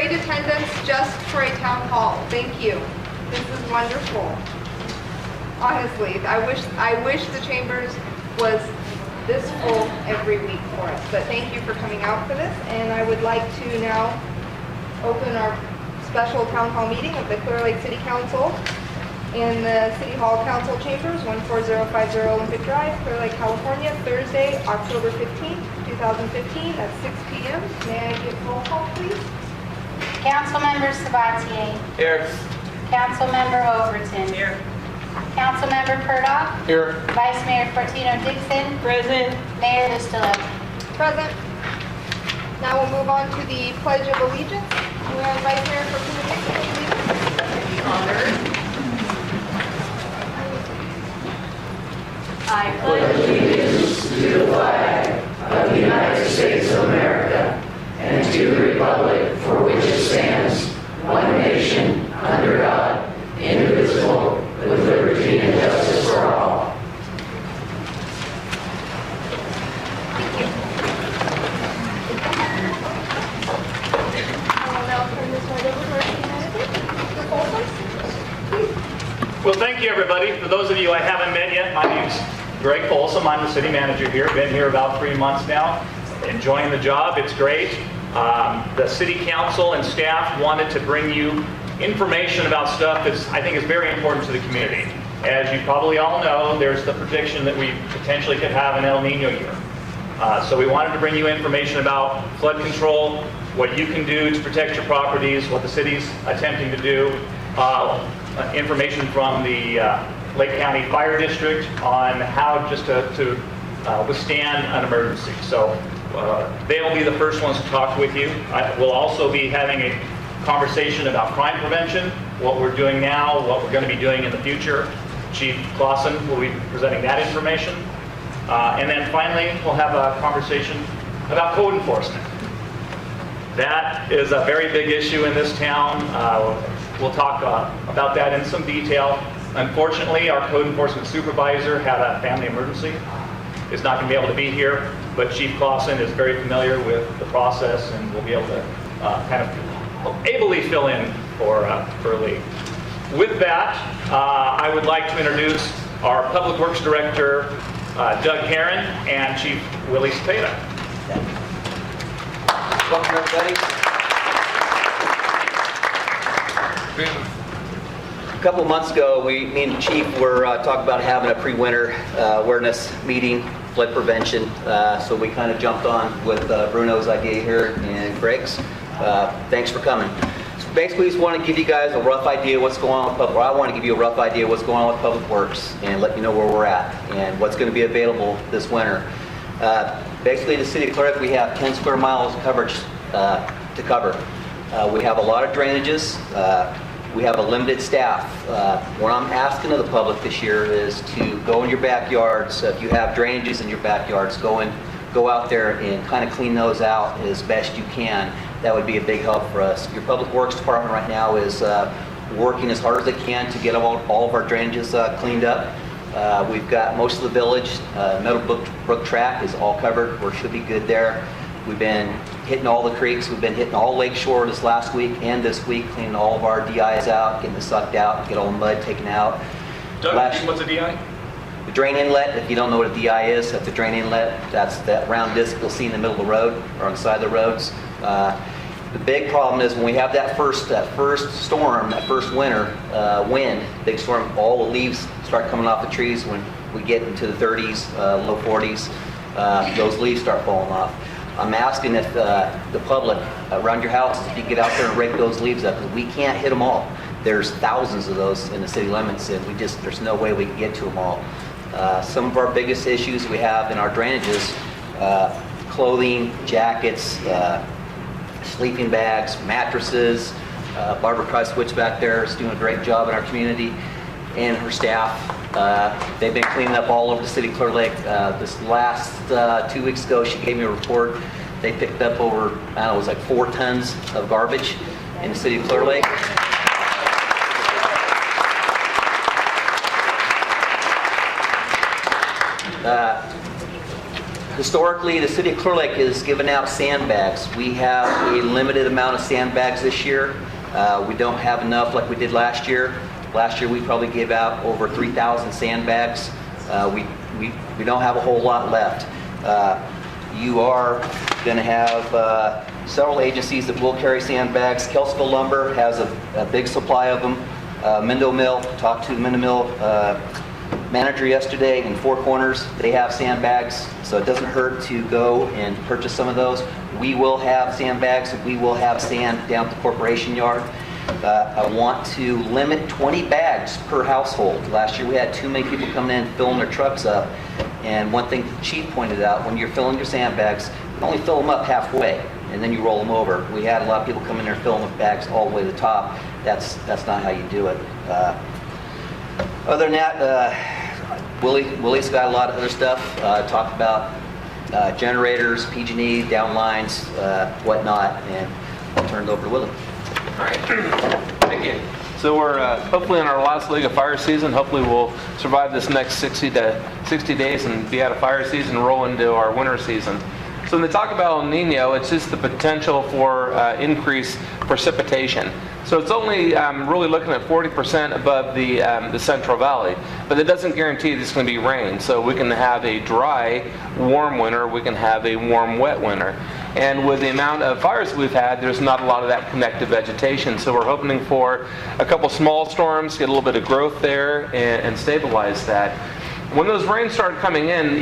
great attendance just for a town hall. Thank you. This is wonderful. Honestly, I wish the chambers was this full every week for us. But thank you for coming out for this. And I would like to now open our special town hall meeting of the Clearlake City Council in the City Hall Council Chambers, 14050 Olympic Drive, Clearlake, California, Thursday, October 15th, 2015 at 6 p.m. May I get roll call, please? Councilmember Sabatier. Here. Councilmember Overton. Here. Councilmember Purdock. Here. Vice Mayor Fortino Dixon. Present. Mayor Listillo. Present. Now we'll move on to the Pledge of Allegiance. We have Vice Mayor Fortino Dixon, please. Honored. I pledge allegiance to the flag of the United States of America and to the republic for which it stands, one nation, under God, indivisible, with liberty and justice for all. I will now turn this right over to our city manager, Mr. Folsom. Well, thank you, everybody. For those of you I haven't met yet, my name's Greg Folsom. I'm the city manager here. Been here about 3 months now. Enjoying the job. It's great. The city council and staff wanted to bring you information about stuff that I think is very important to the community. As you probably all know, there's the prediction that we potentially could have an El Nino year. So we wanted to bring you information about flood control, what you can do to protect your properties, what the city's attempting to do, information from the Lake County Fire District on how just to withstand an emergency. So they'll be the first ones to talk with you. We'll also be having a conversation about crime prevention, what we're doing now, what we're going to be doing in the future. Chief Clausen will be presenting that information. And then finally, we'll have a conversation about code enforcement. That is a very big issue in this town. We'll talk about that in some detail. Unfortunately, our code enforcement supervisor had a family emergency. Is not going to be able to be here, but Chief Clausen is very familiar with the process and will be able to kind of ably fill in for Lee. With that, I would like to introduce our Public Works Director, Doug Herron, and Chief Willie Cepeda. Welcome, everybody. A couple of months ago, me and the Chief were talking about having a pre-winter awareness meeting, flood prevention. So we kind of jumped on with Bruno's idea here and Greg's. Thanks for coming. So basically, just want to give you guys a rough idea what's going on with public. I want to give you a rough idea what's going on with Public Works and let you know where we're at and what's going to be available this winter. Basically, the city of Clearlake, we have 10 square miles coverage to cover. We have a lot of drainages. We have a limited staff. What I'm asking of the public this year is to go in your backyards. If you have drainages in your backyards, go out there and kind of clean those out as best you can. That would be a big help for us. Your Public Works Department right now is working as hard as they can to get all of our drainages cleaned up. We've got most of the village. Meadow Brook Track is all covered. We should be good there. We've been hitting all the creeks. We've been hitting all Lake Shore this last week and this week, cleaning all of our DIs out, getting it sucked out, get all the mud taken out. Doug, what's a DI? The drain inlet, if you don't know what a DI is, that's the drain inlet. That's that round disc you'll see in the middle of the road or on the side of the roads. The big problem is when we have that first storm, that first winter wind, big storm, all the leaves start coming off the trees. When we get into the 30s, low 40s, those leaves start falling off. I'm asking if the public around your house, if you get out there and rake those leaves up, because we can't hit them all. There's thousands of those in the city limits, and there's no way we can get to them all. Some of our biggest issues we have in our drainages, clothing, jackets, sleeping bags, mattresses. Barbara Kreiswitz back there is doing a great job in our community, and her staff. They've been cleaning up all over the city of Clearlake. This last 2 weeks ago, she gave me a report. They picked up over, I don't know, it was like 4 tons of garbage in the city of Clearlake. Historically, the city of Clearlake has given out sandbags. We have a limited amount of sandbags this year. We don't have enough like we did last year. Last year, we probably gave out over 3,000 sandbags. We don't have a whole lot left. You are going to have several agencies that will carry sandbags. Kelsville Lumber has a big supply of them. Mendo Mill, talked to the Mendo Mill manager yesterday in Four Corners. They have sandbags, so it doesn't hurt to go and purchase some of those. We will have sandbags. We will have sand down at the corporation yard. I want to limit 20 bags per household. Last year we had too many people coming in filling their trucks up. And one thing the chief pointed out, when you're filling your sandbags, you only fill them up halfway and then you roll them over. We had a lot of people come in there filling the bags all the way to the top. That's not how you do it. Other than that, Willie's got a lot of other stuff. Talked about generators, PG&E, downlines, whatnot, and I'll turn it over to Willie. All right. Thank you. So we're hopefully in our last leg of fire season. Hopefully we'll survive this next 60 days and be out of fire season and roll into our winter season. So when they talk about El Nino, it's just the potential for increased precipitation. So it's only really looking at 40% above the Central Valley, but it doesn't guarantee there's going to be rain. So we can have a dry, warm winter. We can have a warm, wet winter. And with the amount of fires we've had, there's not a lot of that connective vegetation. So we're hoping for a couple small storms, get a little bit of growth there, and stabilize that. When those rains started coming in,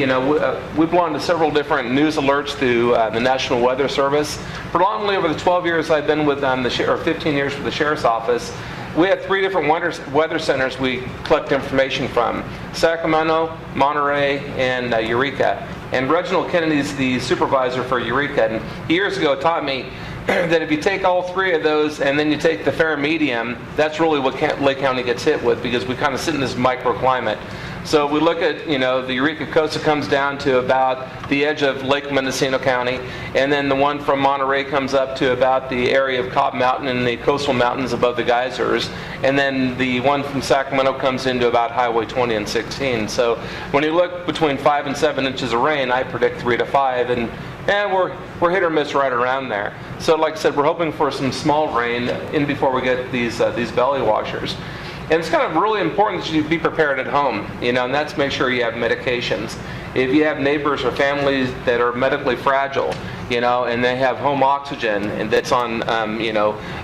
we belong to several different news alerts through the National Weather Service. Predominantly over the 12 years I've been with or 15 years with the Sheriff's Office, we have 3 different weather centers we collect information from: Sacramento, Monterey, and Eureka. And Reginald Kennedy's the supervisor for Eureka, and years ago taught me that if you take all 3 of those and then you take the fair medium, that's really what Lake County gets hit with, because we kind of sit in this microclimate. So we look at, the Eureka Costa comes down to about the edge of Lake Mendocino County, and then the one from Monterey comes up to about the area of Cobb Mountain and the coastal mountains above the geysers, and then the one from Sacramento comes into about Highway 20 and 16. So when you look between 5 and 7 inches of rain, I predict 3 to 5, and we're hit or miss right around there. So like I said, we're hoping for some small rain in before we get these belly washers. And it's kind of really important that you be prepared at home, and that's make sure you have medications. If you have neighbors or families that are medically fragile, and they have home oxygen and that's on,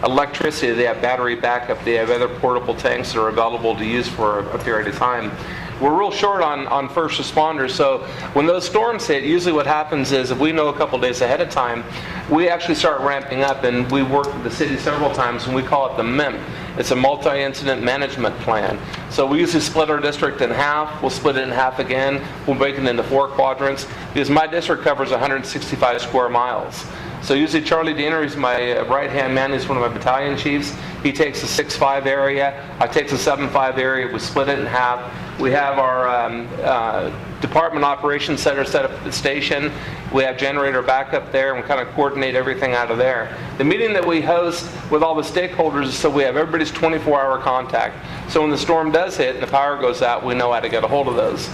electricity, they have battery backup, they have other portable tanks that are available to use for a period of time. We're real short on first responders, so when those storms hit, usually what happens is if we know a couple days ahead of time, we actually start ramping up, and we work with the city several times, and we call it the MIMP. It's a multi-incident management plan. So we usually split our district in half. We'll split it in half again. We'll break it into 4 quadrants, because my district covers 165 square miles. So usually Charlie Diener, he's my right-hand man, he's one of my battalion chiefs. He takes the 6-5 area. I take the 7-5 area. We split it in half. We have our department operations center set up at the station. We have generator backup there, and we kind of coordinate everything out of there. The meeting that we host with all the stakeholders is so we have everybody's 24-hour contact. So when the storm does hit and the power goes out, we know how to get a hold of those.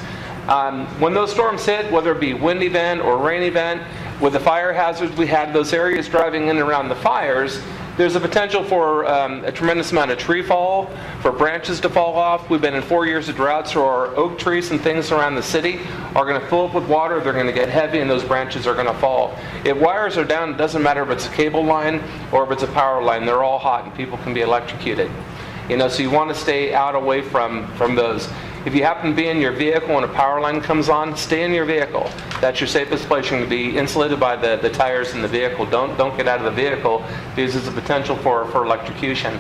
When those storms hit, whether it be wind event or rain event, with the fire hazards we had, those areas driving in and around the fires, there's a potential for a tremendous amount of tree fall, for branches to fall off. We've been in 4 years of drought, so our oak trees and things around the city are going to fill up with water, they're going to get heavy, and those branches are going to fall. If wires are down, it doesn't matter if it's a cable line or if it's a power line, they're all hot and people can be electrocuted. So you want to stay out away from those. If you happen to be in your vehicle and a power line comes on, stay in your vehicle. That's your safest place. You're going to be insulated by the tires in the vehicle. Don't get out of the vehicle, because there's a potential for electrocution.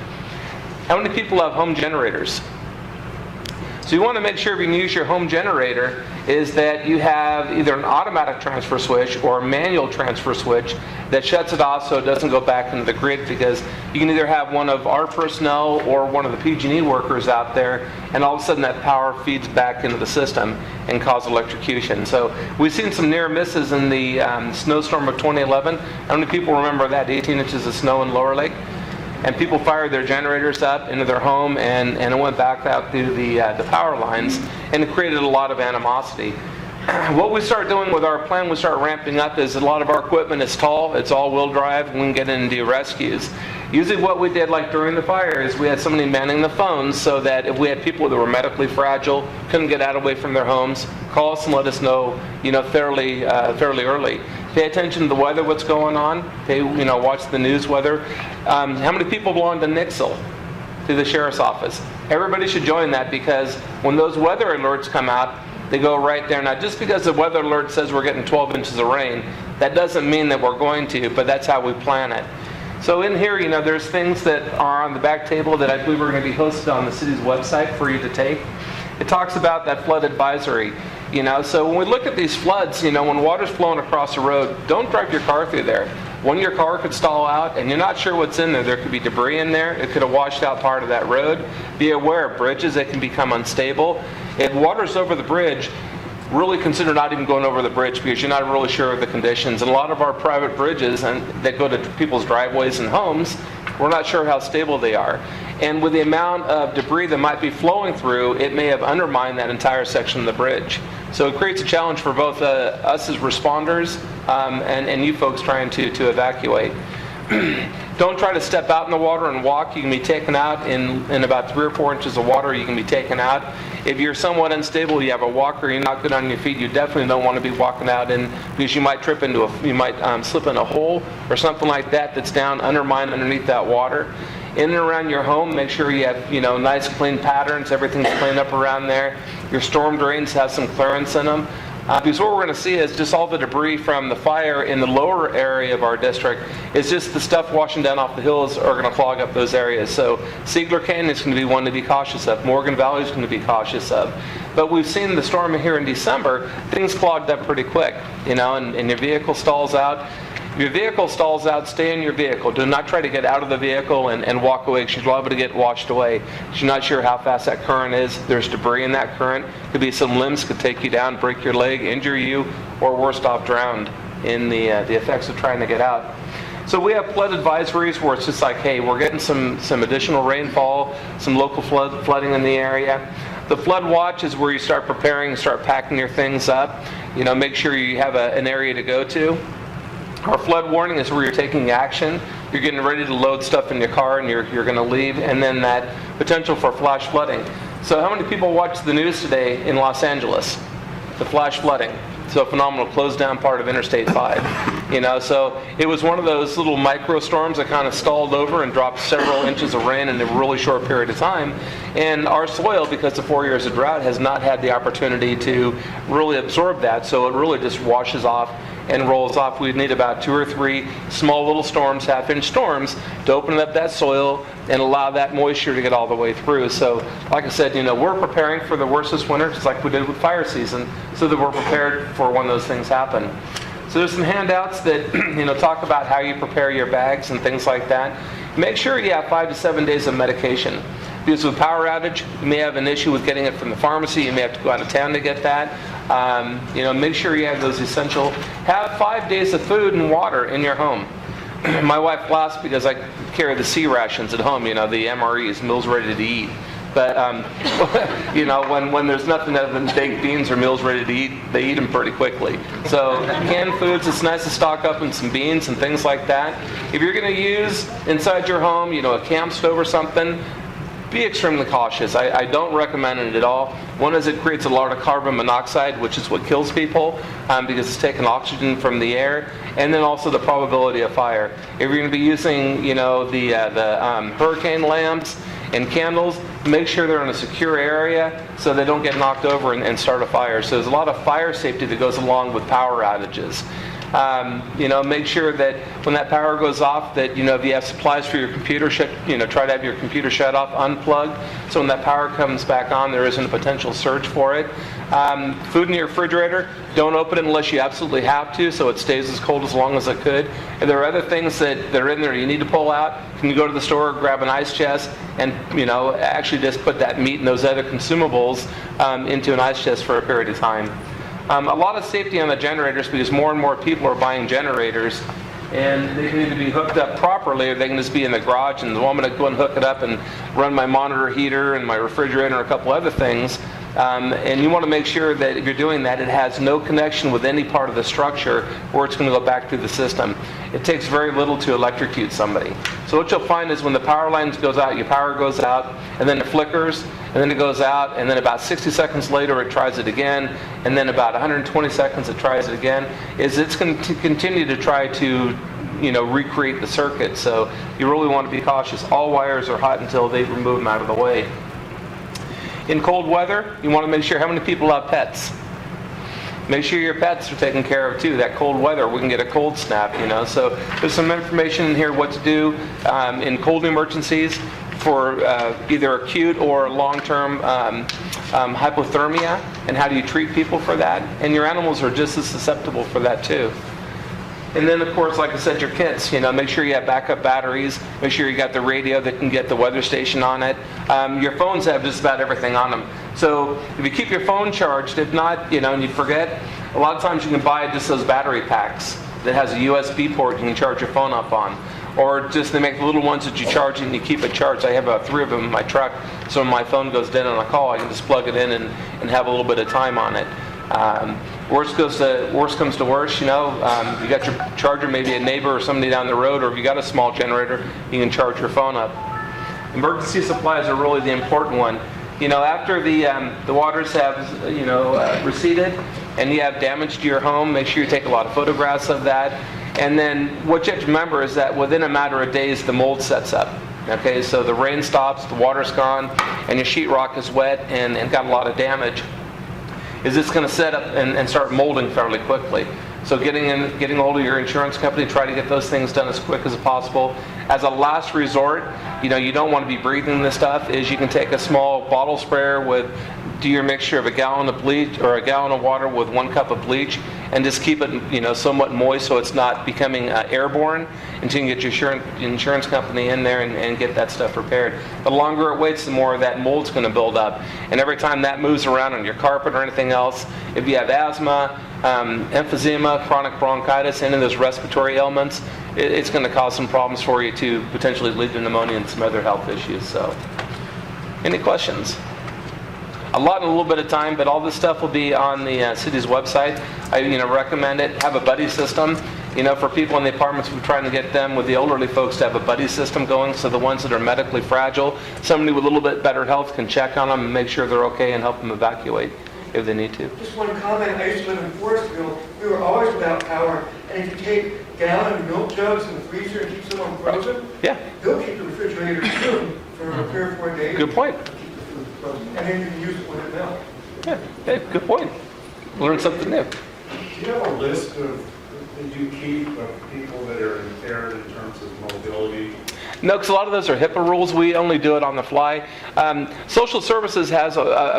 How many people have home generators? So you want to make sure if you use your home generator is that you have either an automatic transfer switch or a manual transfer switch that shuts it off so it doesn't go back into the grid, because you can either have one of our personnel or one of the PG&E workers out there, and all of a sudden that power feeds back into the system and cause electrocution. So we've seen some near misses in the snowstorm of 2011. How many people remember that? 18 inches of snow in Lower Lake? And people fired their generators up into their home, and it went back out through the power lines, and it created a lot of animosity. What we start doing with our plan, we start ramping up, is a lot of our equipment is tall, it's all-wheel drive, and we can get in and do rescues. Usually what we did, like during the fire, is we had somebody manning the phones so that if we had people that were medically fragile, couldn't get out away from their homes, call us and let us know, fairly early. Pay attention to the weather, what's going on. Watch the news weather. How many people belong to Nixle, to the sheriff's office? Everybody should join that, because when those weather alerts come out, they go right there. Now, just because the weather alert says we're getting 12 inches of rain, that doesn't mean that we're going to, but that's how we plan it. So in here, there's things that are on the back table that I believe are going to be hosted on the city's website for you to take. It talks about that flood advisory. So when we look at these floods, when water's flowing across the road, don't drive your car through there. One, your car could stall out, and you're not sure what's in there. There could be debris in there. It could have washed out part of that road. Be aware of bridges that can become unstable. If water's over the bridge, really consider not even going over the bridge, because you're not really sure of the conditions. And a lot of our private bridges that go to people's driveways and homes, we're not sure how stable they are. And with the amount of debris that might be flowing through, it may have undermined that entire section of the bridge. So it creates a challenge for both us as responders and you folks trying to evacuate. Don't try to step out in the water and walk. You can be taken out in about 3 or 4 inches of water. You can be taken out. If you're somewhat unstable, you have a walker, you're not good on your feet, you definitely don't want to be walking out because you might slip in a hole or something like that that's down, undermined underneath that water. In and around your home, make sure you have nice clean patterns, everything's cleaned up around there. Your storm drains have some clearance in them. Because what we're going to see is just all the debris from the fire in the lower area of our district is just the stuff washing down off the hills are going to clog up those areas. So Siegler Canyon is going to be one to be cautious of. Morgan Valley is going to be cautious of. But we've seen the storm here in December, things clogged up pretty quick, and your vehicle stalls out. If your vehicle stalls out, stay in your vehicle. Do not try to get out of the vehicle and walk away, because you're liable to get washed away. You're not sure how fast that current is. There's debris in that current. Could be some limbs could take you down, break your leg, injure you, or worst off, drowned in the effects of trying to get out. So we have flood advisories where it's just like, hey, we're getting some additional rainfall, some local flooding in the area. The flood watch is where you start preparing, start packing your things up. Make sure you have an area to go to. Our flood warning is where you're taking action. You're getting ready to load stuff in your car and you're going to leave, and then that potential for flash flooding. So how many people watched the news today in Los Angeles? The flash flooding. So a phenomenal closed down part of Interstate 5. So it was one of those little micro storms that kind of stalled over and dropped several inches of rain in a really short period of time. And our soil, because of 4 years of drought, has not had the opportunity to really absorb that. So it really just washes off and rolls off. We need about 2 or 3 small little storms, half-inch storms, to open up that soil and allow that moisture to get all the way through. So, like I said, we're preparing for the worst this winter, just like we did with fire season, so that we're prepared for when those things happen. So there's some handouts that talk about how you prepare your bags and things like that. Make sure you have 5 to 7 days of medication. Because with power outage, you may have an issue with getting it from the pharmacy. You may have to go out of town to get that. Make sure you have those essential. Have 5 days of food and water in your home. My wife laughs because I carry the C rations at home, the MREs, meals ready to eat. But, when there's nothing other than baked beans or meals ready to eat, they eat them pretty quickly. So canned foods, it's nice to stock up on some beans and things like that. If you're going to use inside your home, a camp stove or something, be extremely cautious. I don't recommend it at all. One is it creates a lot of carbon monoxide, which is what kills people because it's taking oxygen from the air, and then also the probability of fire. If you're going to be using, the hurricane lamps and candles, make sure they're in a secure area so they don't get knocked over and start a fire. So there's a lot of fire safety that goes along with power outages. Make sure that when that power goes off, that if you have supplies for your computer, try to have your computer shut off, unplugged, so when that power comes back on, there isn't a potential surge for it. Food in your refrigerator, don't open it unless you absolutely have to, so it stays as cold as long as it could. If there are other things that are in there you need to pull out, can you go to the store, grab an ice chest, and actually just put that meat and those other consumables into an ice chest for a period of time. A lot of safety on the generators, because more and more people are buying generators, and they need to be hooked up properly, or they can just be in the garage, and I'm going to go and hook it up and run my monitor heater and my refrigerator and a couple other things. And you want to make sure that if you're doing that, it has no connection with any part of the structure where it's going to go back through the system. It takes very little to electrocute somebody. So what you'll find is when the power lines goes out, your power goes out, and then it flickers, and then it goes out, and then about 60 seconds later it tries it again, and then about 120 seconds it tries it again, is it's going to continue to try to recreate the circuit. So you really want to be cautious. All wires are hot until they remove them out of the way. In cold weather, you want to make sure how many people have pets. Make sure your pets are taken care of too. That cold weather, we can get a cold snap, So there's some information in here what to do in cold emergencies for either acute or long-term hypothermia, and how do you treat people for that. And your animals are just as susceptible for that too. And then, of course, like I said, your kits, make sure you have backup batteries. Make sure you got the radio that can get the weather station on it. Your phones have just about everything on them. So if you keep your phone charged, if not, and you forget, a lot of times you can buy just those battery packs that has a USB port you can charge your phone up on. Or just they make the little ones that you charge and you keep it charged. I have 3 of them in my truck, so when my phone goes dead on a call, I can just plug it in and have a little bit of time on it. Worst comes to worst, you got your charger, maybe a neighbor or somebody down the road, or if you got a small generator, you can charge your phone up. Emergency supplies are really the important one. After the waters have receded and you have damage to your home, make sure you take a lot of photographs of that. And then what you have to remember is that within a matter of days, the mold sets up. Okay, so the rain stops, the water's gone, and your sheetrock is wet and got a lot of damage. Is this going to set up and start molding fairly quickly? So getting hold of your insurance company, try to get those things done as quick as possible. As a last resort, you don't want to be breathing this stuff, is you can take a small bottle sprayer do your mixture of a gallon of bleach or a gallon of water with 1 cup of bleach, and just keep it somewhat moist so it's not becoming airborne until you can get your insurance company in there and get that stuff repaired. The longer it waits, the more of that mold's going to build up, and every time that moves around on your carpet or anything else, if you have asthma, emphysema, chronic bronchitis, any of those respiratory ailments, it's going to cause some problems for you to potentially lead to pneumonia and some other health issues. So, any questions? A lot in a little bit of time, but all this stuff will be on the city's website. I recommend it. Have a buddy system. For people in the apartments, we're trying to get them with the elderly folks to have a buddy system going, so the ones that are medically fragile, somebody with a little bit better health can check on them and make sure they're okay and help them evacuate if they need to. Just one comment. I used to live in Forestville. We were always without power, and if you take gallon milk jugs in the freezer and keep some frozen, Yeah. they'll keep the refrigerator cool for 3 or 4 days. Good point. And then you can use it when it melts. Yeah. Hey, good point. Learn something new. Do you have a list that you keep of people that are impaired in terms of mobility? No, because a lot of those are HIPAA rules. We only do it on the fly. Social Services has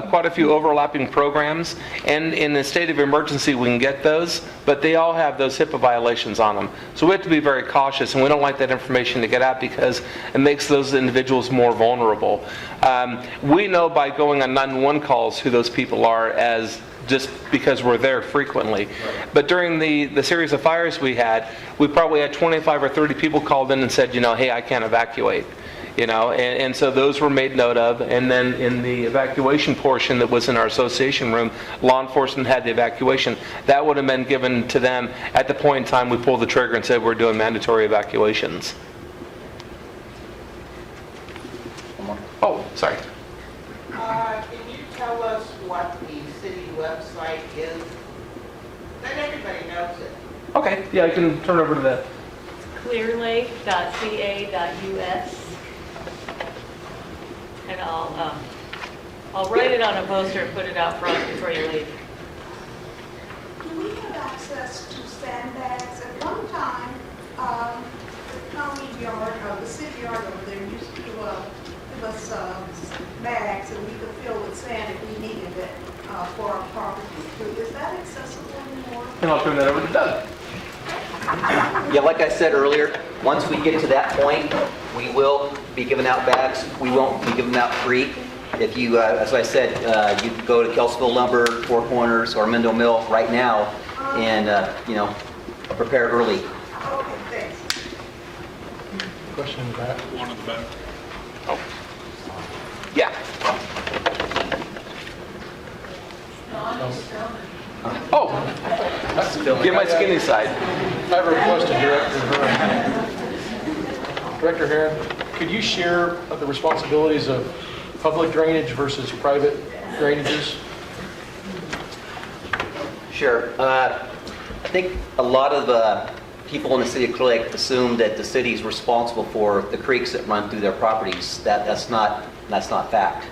quite a few overlapping programs, and in a state of emergency we can get those, but they all have those HIPAA violations on them. So we have to be very cautious, and we don't like that information to get out because it makes those individuals more vulnerable. We know by going on 911 calls who those people are, as just because we're there frequently. But during the series of fires we probably had 25 or 30 people called in and said, hey, I can't evacuate. And so those were made note of. And then in the evacuation portion that was in our association room, law enforcement had the evacuation. That would have been given to them at the point in time we pulled the trigger and said we're doing mandatory evacuations. Oh, sorry. Can you tell us what the city website is? Then everybody knows it. Okay, yeah, I can turn over to that. Clearlake.ca.us, and I'll write it on a poster and put it out front before you leave. Do we have access to sandbags? At one time, the county yard, the city yard over there used to give us bags and we could fill with sand if we needed it for our property. Is that accessible anymore? And I'll turn that over to Doug. Yeah, like I said earlier, once we get to that point, we will be giving out bags. We won't be giving out free. If you, as I said, you can go to Kelsville Lumber, Four Corners, or Mendel Mill right now and, prepare early. Okay, thanks. Question in the back? One in the back. Yeah. Oh, get my skinny side. I have a question, Director Herron. Could you share the responsibilities of public drainage versus private drainages? Sure. I think a lot of people in the city of Clearlake assume that the city is responsible for the creeks that run through their properties. That's not fact.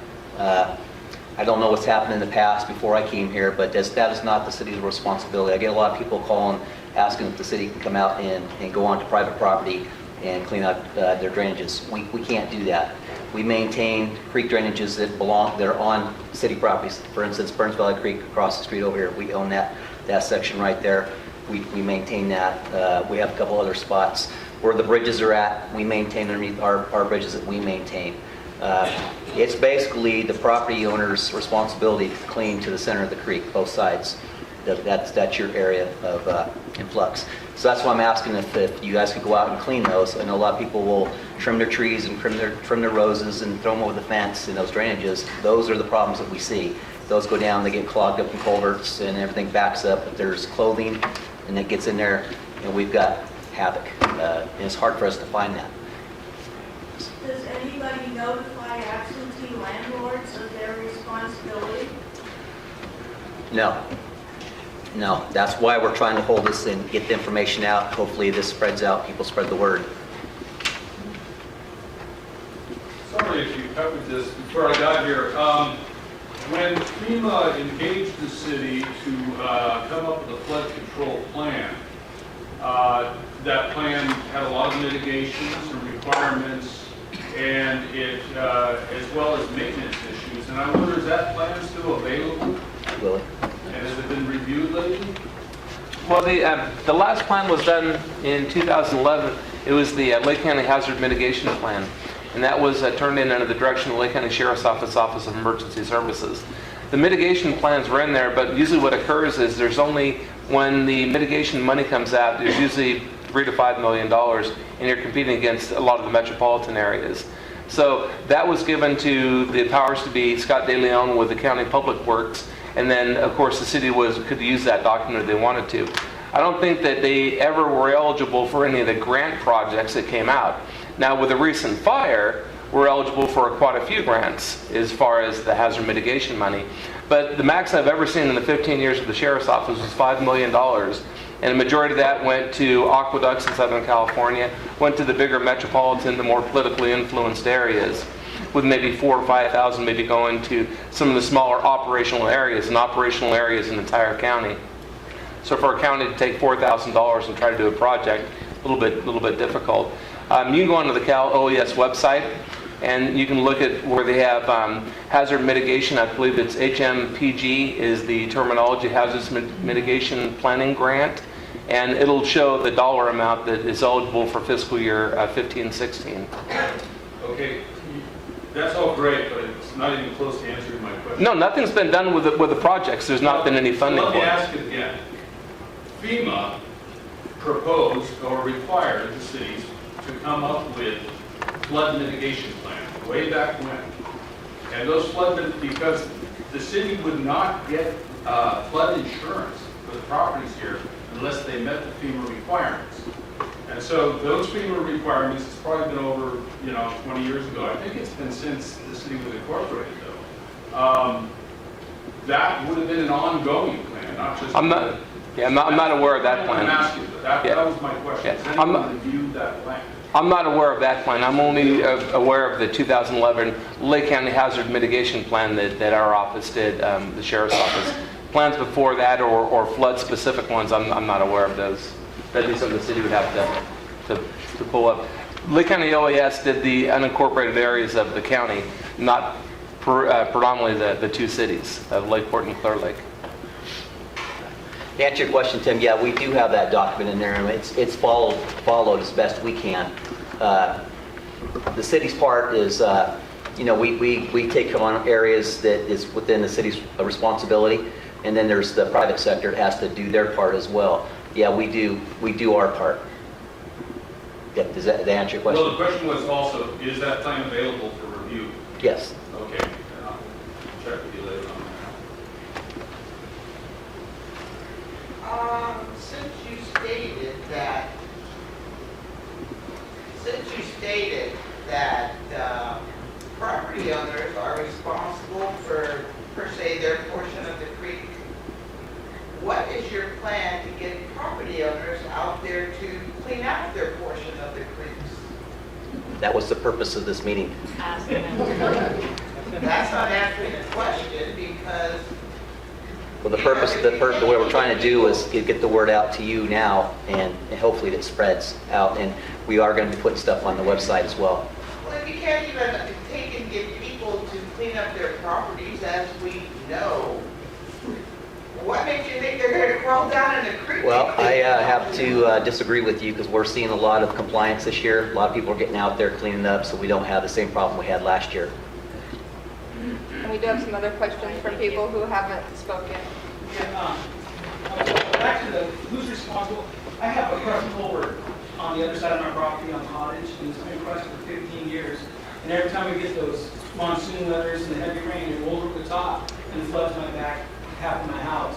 I don't know what's happened in the past before I came here, but that is not the city's responsibility. I get a lot of people calling, asking if the city can come out and go onto private property and clean up their drainages. We can't do that. We maintain creek drainages that are on city properties. For instance, Burns Valley Creek across the street over here, we own that section right there. We maintain that. We have a couple other spots where the bridges are at. We maintain underneath our bridges that we maintain. It's basically the property owner's responsibility to clean to the center of the creek, both sides. That's your area of influx. So that's why I'm asking if you guys could go out and clean those. I know a lot of people will trim their trees and trim their roses and throw them over the fence in those drainages. Those are the problems that we see. Those go down, they get clogged up in culverts and everything backs up. But there's clothing and it gets in there and we've got havoc. And it's hard for us to find that. Does anybody notify absentee landlords of their responsibility? No. That's why we're trying to hold this and get the information out. Hopefully this spreads out, people spread the word. Sorry if you covered this before I got here. When FEMA engaged the city to come up with a flood control plan, that plan had a lot of mitigations and requirements, and it as well as maintenance issues. And I wonder, is that plan still available? Willie? And has it been reviewed lately? Well, the last plan was done in 2011. It was the Lake County Hazard Mitigation Plan, and that was turned in under the direction of the Lake County Sheriff's Office of Emergency Services. The mitigation plans were in there, but usually what occurs is there's only, when the mitigation money comes out, there's usually $3 to $5 million, and you're competing against a lot of the metropolitan areas. So that was given to the powers to be, Scott DeLeon with the County Public Works, and then of course the city could use that document if they wanted to. I don't think that they ever were eligible for any of the grant projects that came out. Now with the recent fire, we're eligible for quite a few grants as far as the hazard mitigation money. But the max I've ever seen in the 15 years of the Sheriff's Office was $5 million. And the majority of that went to aqueducts in Southern California, went to the bigger metropolitan, the more politically influenced areas, with maybe 4,000 or 5,000 maybe going to some of the smaller operational areas in the entire county. So for a county to take $4,000 and try to do a project, a little bit difficult. You can go onto the Cal OES website and you can look at where they have hazard mitigation. I believe it's HMPG is the terminology, hazardous mitigation planning grant, and it'll show the dollar amount that is eligible for fiscal year 15-16. Okay, that's all great, but it's not even close to answering my question. No, nothing's been done with the projects. There's not been any funding Let for me it. ask it again. FEMA proposed or required the cities to come up with flood mitigation plan way back when. And those because the city would not get flood insurance for the properties here unless they met the FEMA requirements. And so those FEMA requirements, it's probably been over, 20 years ago. I think it's been since the city was incorporated, though. That would have been an ongoing plan, not just. I'm not aware of that plan. I'm asking, but that was my question. Yeah. Has anyone reviewed that plan? I'm not aware of that plan. I'm only aware of the 2011 Lake County Hazard Mitigation Plan that our office did, the Sheriff's Office. Plans before that or flood-specific ones, I'm not aware of those. That'd be something the city would have to pull up. Lake County OAS did the unincorporated areas of the county, not predominantly the two cities of Lakeport and Clearlake. To answer your question, Tim, yeah, we do have that document in there, and it's followed as best we can. The city's part is, we take on areas that is within the city's responsibility, and then there's the private sector has to do their part as well. Yeah, we do our part. Yeah, does that answer your question? Well, the question was also, is that plan available for review? Yes. Okay, and I'll check with you later on per se, their portion of the creek. What is your plan to get property owners out there to clean out their portion of the creeks? That was the purpose of this meeting. Asking them. That's not answering the question because Well, the purpose, what we're trying to do is get the word out to you now, and hopefully it spreads out. And we are going to be putting stuff on the website as well. well, if you can't even take and get people to clean up their properties, as we know, what makes you think they're going to crawl down in the creek? Well, I have to disagree with you because we're seeing a lot of compliance this year. A lot of people are getting out there cleaning up, so we don't have the same problem we had last year. And we do have some other questions from people who haven't spoken. Back to the, who's responsible? I have a crushed culvert on the other side of my property on Cottage, and it's been crushed for 15 years. And every time we get those monsoon weathers and the heavy rain, it rolls over the top and floods my back, half of my house.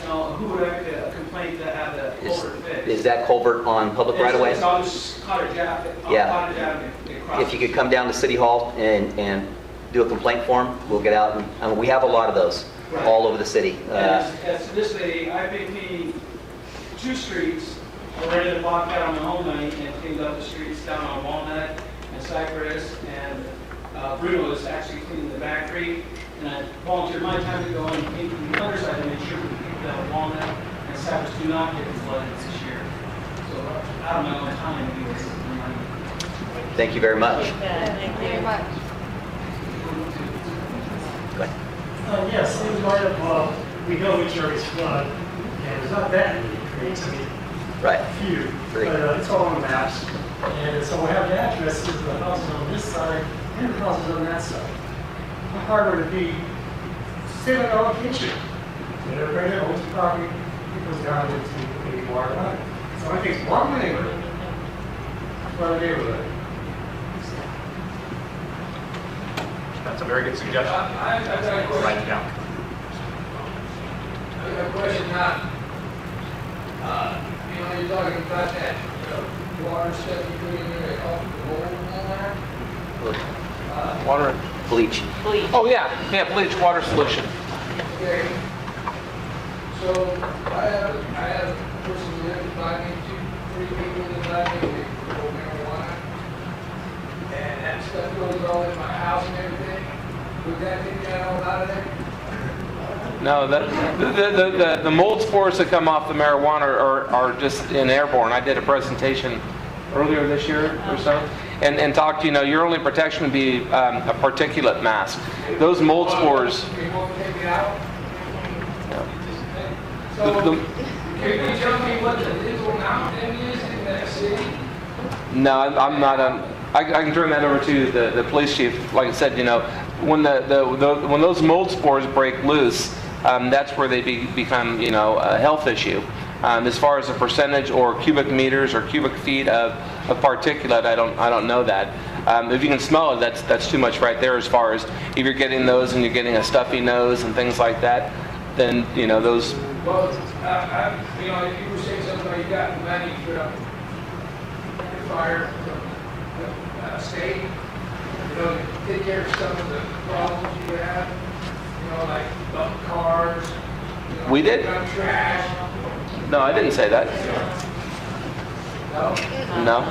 Now, who would I make a complaint to have the culvert fixed? Is that culvert on public right away? It's on Cottage Avenue. Yeah. Cottage Avenue. It crosses. If you could come down to City Hall and do a complaint form, we'll get out. And we have a lot of those all over the city. As this lady, I've been cleaning 2 streets, already to block out on my own money, and cleaned up the streets down on Walnut and Cypress, and Bruno is actually cleaning the back creek, and I volunteered my time to go and clean the other side to make sure the people down Walnut and Cypress do not get flooded this year. So out of my own time, to do this. Thank you very much. Thank you. Very much. Go ahead. Yes, in light of, we know which areas flood, and there's not that many creeks, I mean, Right. few, Three. but it's all on the maps. And so we have the addresses of the houses on this side and the houses on that side. How hard would it be, say like our kitchen, and everybody that owns the property, it goes down into a water line. So I think it's one neighborhood, one neighborhood. That's a very good suggestion. I've got a question. Write it down. I have a question now. You're talking about that water stuff you put in there, off the bowl and all that. Water. Bleach. Bleach. Oh, yeah, bleach water solution. Okay. So I have a person who lives by me, 2, 3 people that by me, they grow marijuana. And that stuff goes all in my house and everything. Would that take that all out of there? No, the mold spores that come off the marijuana are just in airborne. I did a presentation earlier this year or so, and talked, your only protection would be a particulate mask. Those mold spores. You won't take it out? The- So, the- can you tell me what the legal amount then is in that city? No, I'm not. I can turn that over to the police chief. Like I said, when when those mold spores break loose, that's where they become a health issue. As far as the percentage or cubic meters or cubic feet of particulate, I don't know that. If you can smell it, that's too much right there. As far as if you're getting those and you're getting a stuffy nose and things like that, then those. Well, if you were saying something about you got money for the fire state, take care of some of the problems you have, like bump cars. We did? Dump trash. No, I didn't say that. No? No,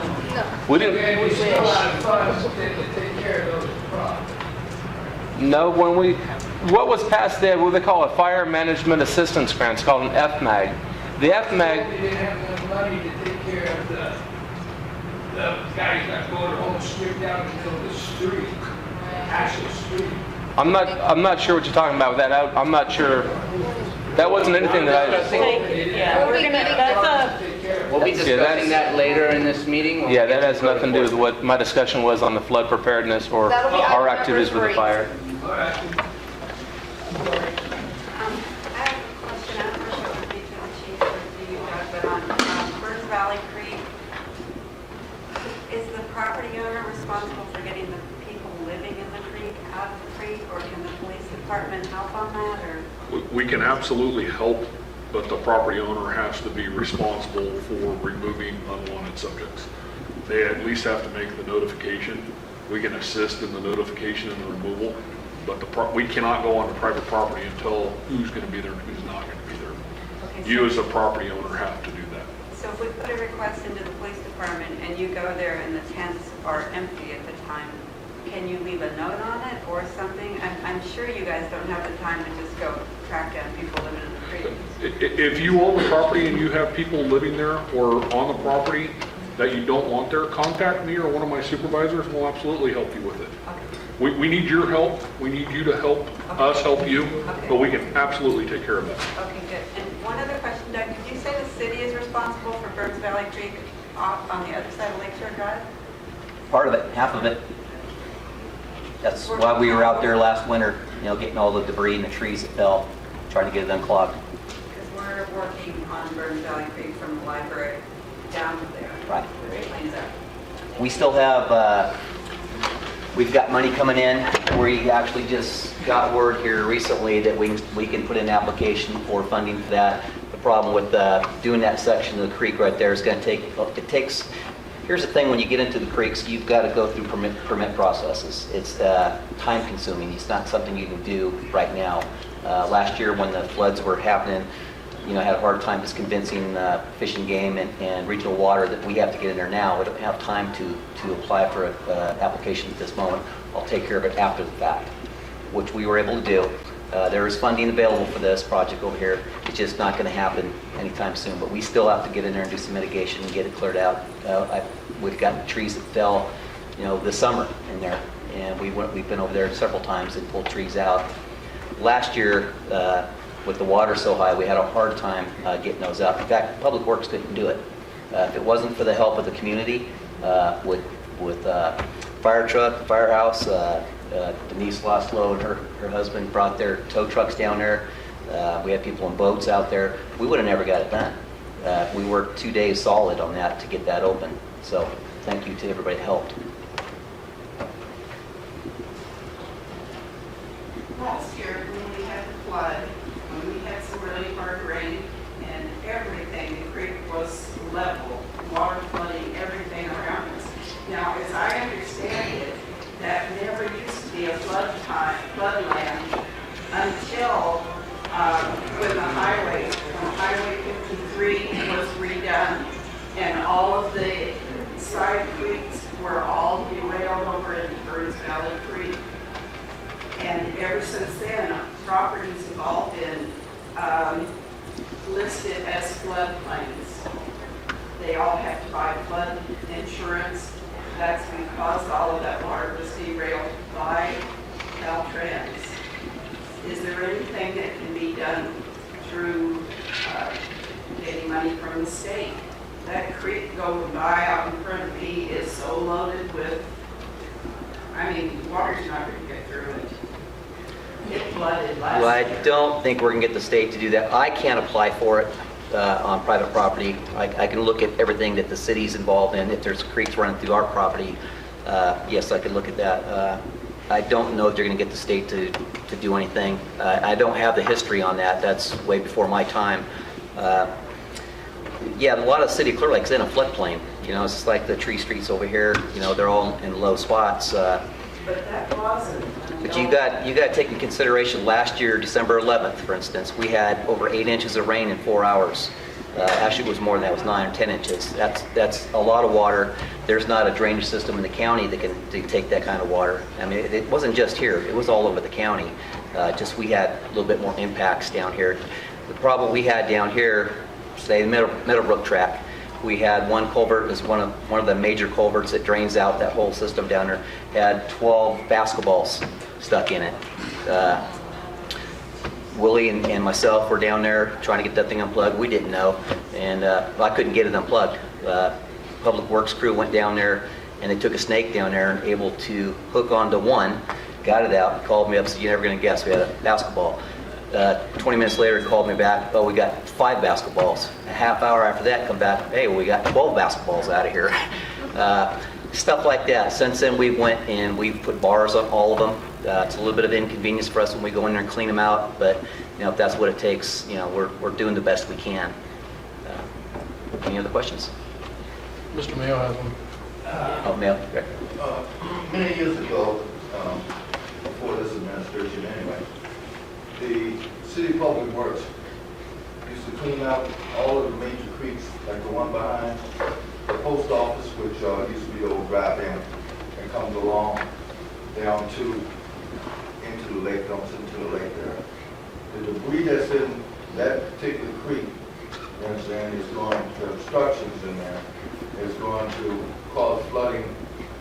we didn't. And we still have funds to take care of those problems. No, what was passed there, what they call a fire management assistance grant, it's called an FMAG. The FMAG. We didn't have enough money to take care of the guys that go to home straight down the middle of the street, actual street. I'm not sure what you're talking about with that. I'm not sure. That wasn't anything that I. Yeah, we're gonna, that's We'll be Yeah, discussing that's- that later in this meeting. Yeah, that has nothing to do with what my discussion was on the flood preparedness or That'll be our item activities with number the fire. I have a question, I'm not sure if it's the chief or to you, Doug, but on Burns Valley Creek, is the property owner responsible for getting the people living in the creek out of the creek, or can the police department help on that, or? We can absolutely help, but the property owner has to be responsible for removing unwanted subjects. They at least have to make the notification. We can assist in the notification and the removal, But we cannot go onto private property and tell who's going to be there and who's not going to be there. Okay, You as a property owner have to do that. So if we put a request into the police department and you go there and the tents are empty at the time, can you leave a note on it or something? I'm sure you guys don't have the time to just go track down people living in the creek. If you own the property and you have people living there or on the property that you don't want there, contact me or one of my supervisors and we'll absolutely help you with it. Okay. We need your help. We need you to help us help you, Okay. but we can absolutely take care of that. Okay, good. And one other question, Doug, did you say the city is responsible for Burns Valley Creek off on the other side of Lakeshore Drive? Part of it, half of it. That's why we were out there last winter, getting all the debris and the trees that fell, trying to get it unclogged. Because we're working on Burns Valley Creek from the library down to there. Right. Where it cleans up. We still have, we've got money coming in. We actually just got word here recently that we can put in an application for funding for that. The problem with doing that section of the creek right there is going to take, here's the thing, when you get into the creeks, you've got to go through permit processes. It's time consuming. It's not something you can do right now. Last year when the floods were happening, I had a hard time just convincing Fish and Game and Regional Water that we have to get in there now. We don't have time to apply for an application at this moment. I'll take care of it after the fact, which we were able to do. There is funding available for this project over here. It's just not going to happen anytime soon, but we still have to get in there and do some mitigation and get it cleared out. We've got trees that fell, this summer in there, and we've been over there several times and pulled trees out. Last year, with the water so high, we had a hard time getting those up. In fact, Public Works couldn't do it. If it wasn't for the help of the community, with fire truck, firehouse, Denise Loslow and her husband brought their tow trucks down there. We had people in boats out there. We would have never got it done. We worked 2 days solid on that to get that open. So thank you to everybody that helped. Last year, when we had the flood, when we had some really hard rain and everything, the creek was level, water flooding everything around us. Now, as I understand it, that never used to be a floodland until when the highway 53 was redone and all of the side creeks were all derailed over into Burns Valley Creek. And ever since then, properties have all been listed as floodplains. They all have to buy flood insurance. That's because all of that water was derailed by Caltrans. Is there anything that can be done through getting money from the state? That creek going by out in front of me is so loaded with, water's not going to get through it. It flooded last Well, I year. don't think we're going to get the state to do that. I can't apply for it on private property. I can look at everything that the city's involved in. If there's creeks running through our property, yes, I could look at that. I don't know if they're going to get the state to do anything. I don't have the history on that. That's way before my time. Yeah, a lot of city of Clear Lake's in a floodplain. It's just like the tree streets over here. They're all in low spots. But that wasn't. But you got to take in consideration last year, December 11th, for instance, we had over 8 inches of rain in 4 hours. Actually, it was more than that. It was 9 or 10 inches. That's a lot of water. There's not a drainage system in the county that can take that kind of water. It wasn't just here. It was all over the county. Just we had a little bit more impacts down here. The problem we had down here, say the Middlebrook track, we had one culvert, is one of the major culverts that drains out that whole system down there, had 12 basketballs stuck in it. Willie and myself were down there trying to get that thing unplugged. We didn't know, and I couldn't get it unplugged. Public Works crew went down there, and they took a snake down there and able to hook onto one, got it out, called me up, said, "You're never going to guess, we had a basketball." 20 minutes later, he called me back, "Oh, we got 5 basketballs." A half hour after that, come back, "Hey, we got 12 basketballs out of here." Stuff like that. Since then, we went and we put bars on all of them. It's a little bit of inconvenience for us when we go in there and clean them out, but if that's what it takes, we're doing the best we can. Any other questions? Mr. Mayo has one. Oh, Mayo. Many years ago, before this administration anyway. The city public works used to clean out all of the major creeks, like the one behind the post office, which used to be the old drive in and comes along down to into the lake, dumps into the lake there. The debris that's in that particular creek, you understand, is going to obstructions in there, is going to cause flooding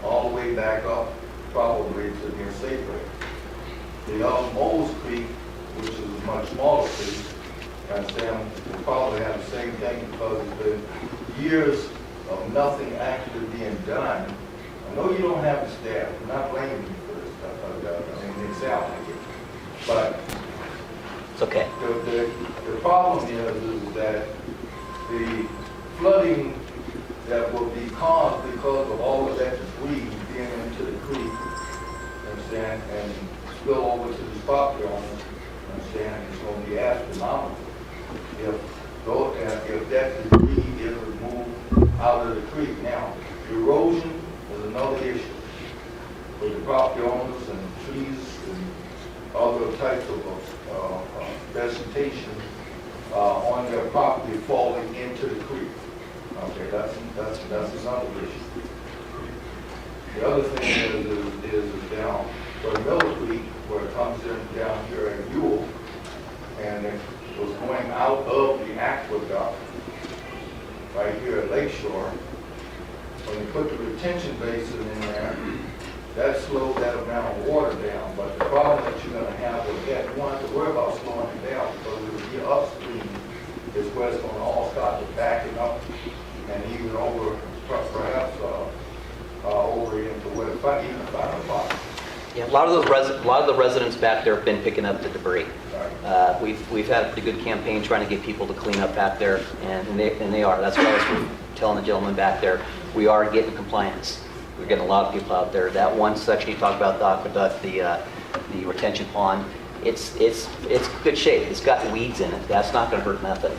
all the way back up, probably to near Safeway. The Moles Creek, which is a much smaller creek, you understand, will probably have the same thing because it's been years of nothing actually being done. I know you don't have the staff. I'm not blaming you for this stuff. I mean, it sounds like it. But It's okay. the problem is that the flooding that will be caused because of all of that debris being into the creek, understand, and spill over to the property owners, understand, it's going to be astronomical. If that debris is removed out of the creek. Now, erosion is another issue with the property owners and trees and other types of vegetation on their property falling into the creek. Okay, that's another issue. The other thing is down by Miller Creek, where it comes in down here at Ewell, and it was going out of the aqueduct right here at Lakeshore. When you put the retention basin in there, that slowed that amount of water down. But the problem that you're going to have with that, you don't have to worry about slowing it down because it will be upstream is where it's going to all start to backing up and even over, perhaps over into where even 5 o'clock. Yeah, a lot of the residents back there have been picking up the debris. We've had a pretty good campaign trying to get people to clean up back there, and they are. That's what I was telling the gentleman back there. We are getting compliance. We're getting a lot of people out there. That one section you talked about, the aqueduct, the retention pond, it's good shape. It's got weeds in it. That's not going to hurt nothing.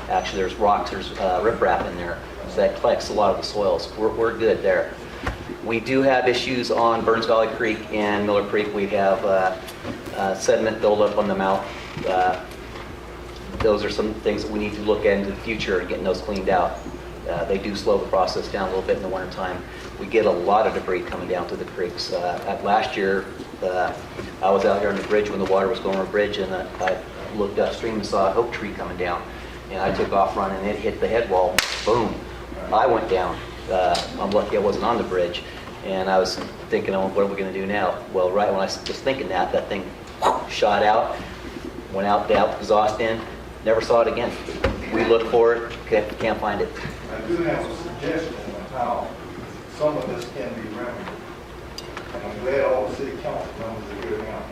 Actually, there's rocks, there's riprap in there, so that collects a lot of the soils. We're good there. We do have issues on Burns Valley Creek and Miller Creek. We have sediment buildup on the mouth. Those are some things that we need to look at into the future and getting those cleaned out. They do slow the process down a little bit in the wintertime. We get a lot of debris coming down through the creeks. Last year, I was out here on the bridge when the water was going over the bridge, and I looked upstream and saw an oak tree coming down. And I took off running, and it hit the head wall. Boom. I went down. I'm lucky I wasn't on the bridge. And I was thinking, oh, what are we going to do now? Well, right when I was just thinking that thing shot out, went out the exhaust in, never saw it again. We looked for it, can't find it. I do have a suggestion on how some of this can be remedied. And I'm glad all the city council members are here now.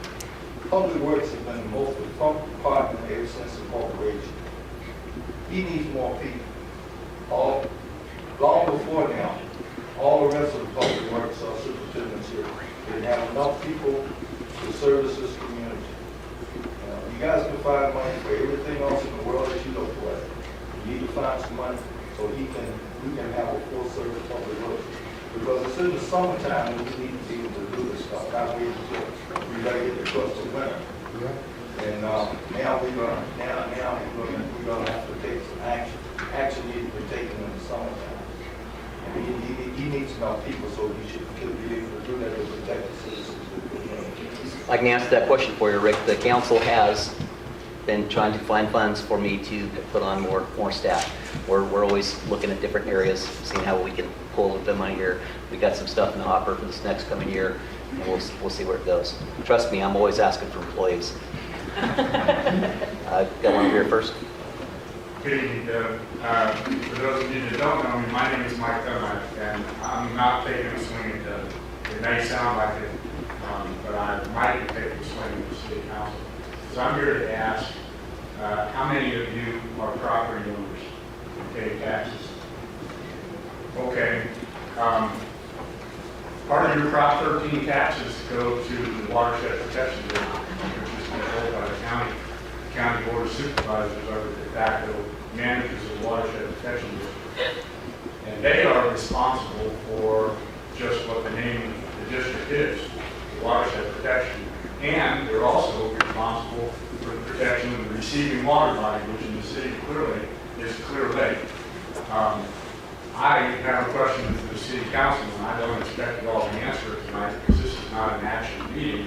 Public Works has been the most important department ever since the corporation. He needs more people. Long before now, all the rest of the public works superintendents here didn't have enough people to service this community. You guys can find money for everything else in the world that you look for. You need to find some money so we can have a full service public works. Because it's in the summertime when we need to be able to do this stuff. Not wait until we gotta get the course of winter. And now we're gonna have to take some action. Action needs to be taken in the summertime. He needs enough people, so he should be able to do that to protect the citizens. I can answer that question for you, Rick. The council has been trying to find funds for me to put on more staff. We're always looking at different areas, seeing how we can pull a little bit of money here. We got some stuff in the hopper for this next coming year, and we'll see where it goes. Trust me, I'm always asking for employees. Got one over here first. Good evening, Doug. For those of you that don't know me, my name is Mike Dunlap, and I'm not taking a swing at Doug. It may sound like it, but I might be taking a swing at the city council. So I'm here to ask, how many of you are property owners and pay taxes? Okay. Part of your Prop 13 taxes go to the Watershed Protection District, which is controlled by the county. The county board of supervisors are the de facto managers of the Watershed Protection District. And they are responsible for just what the name of the district is, the Watershed Protection And they're also responsible for the protection of the receiving water body, which in the city of Clearlake is Clearlake. I have a question for the city council, and I don't expect you all to answer it tonight because this is not an action meeting.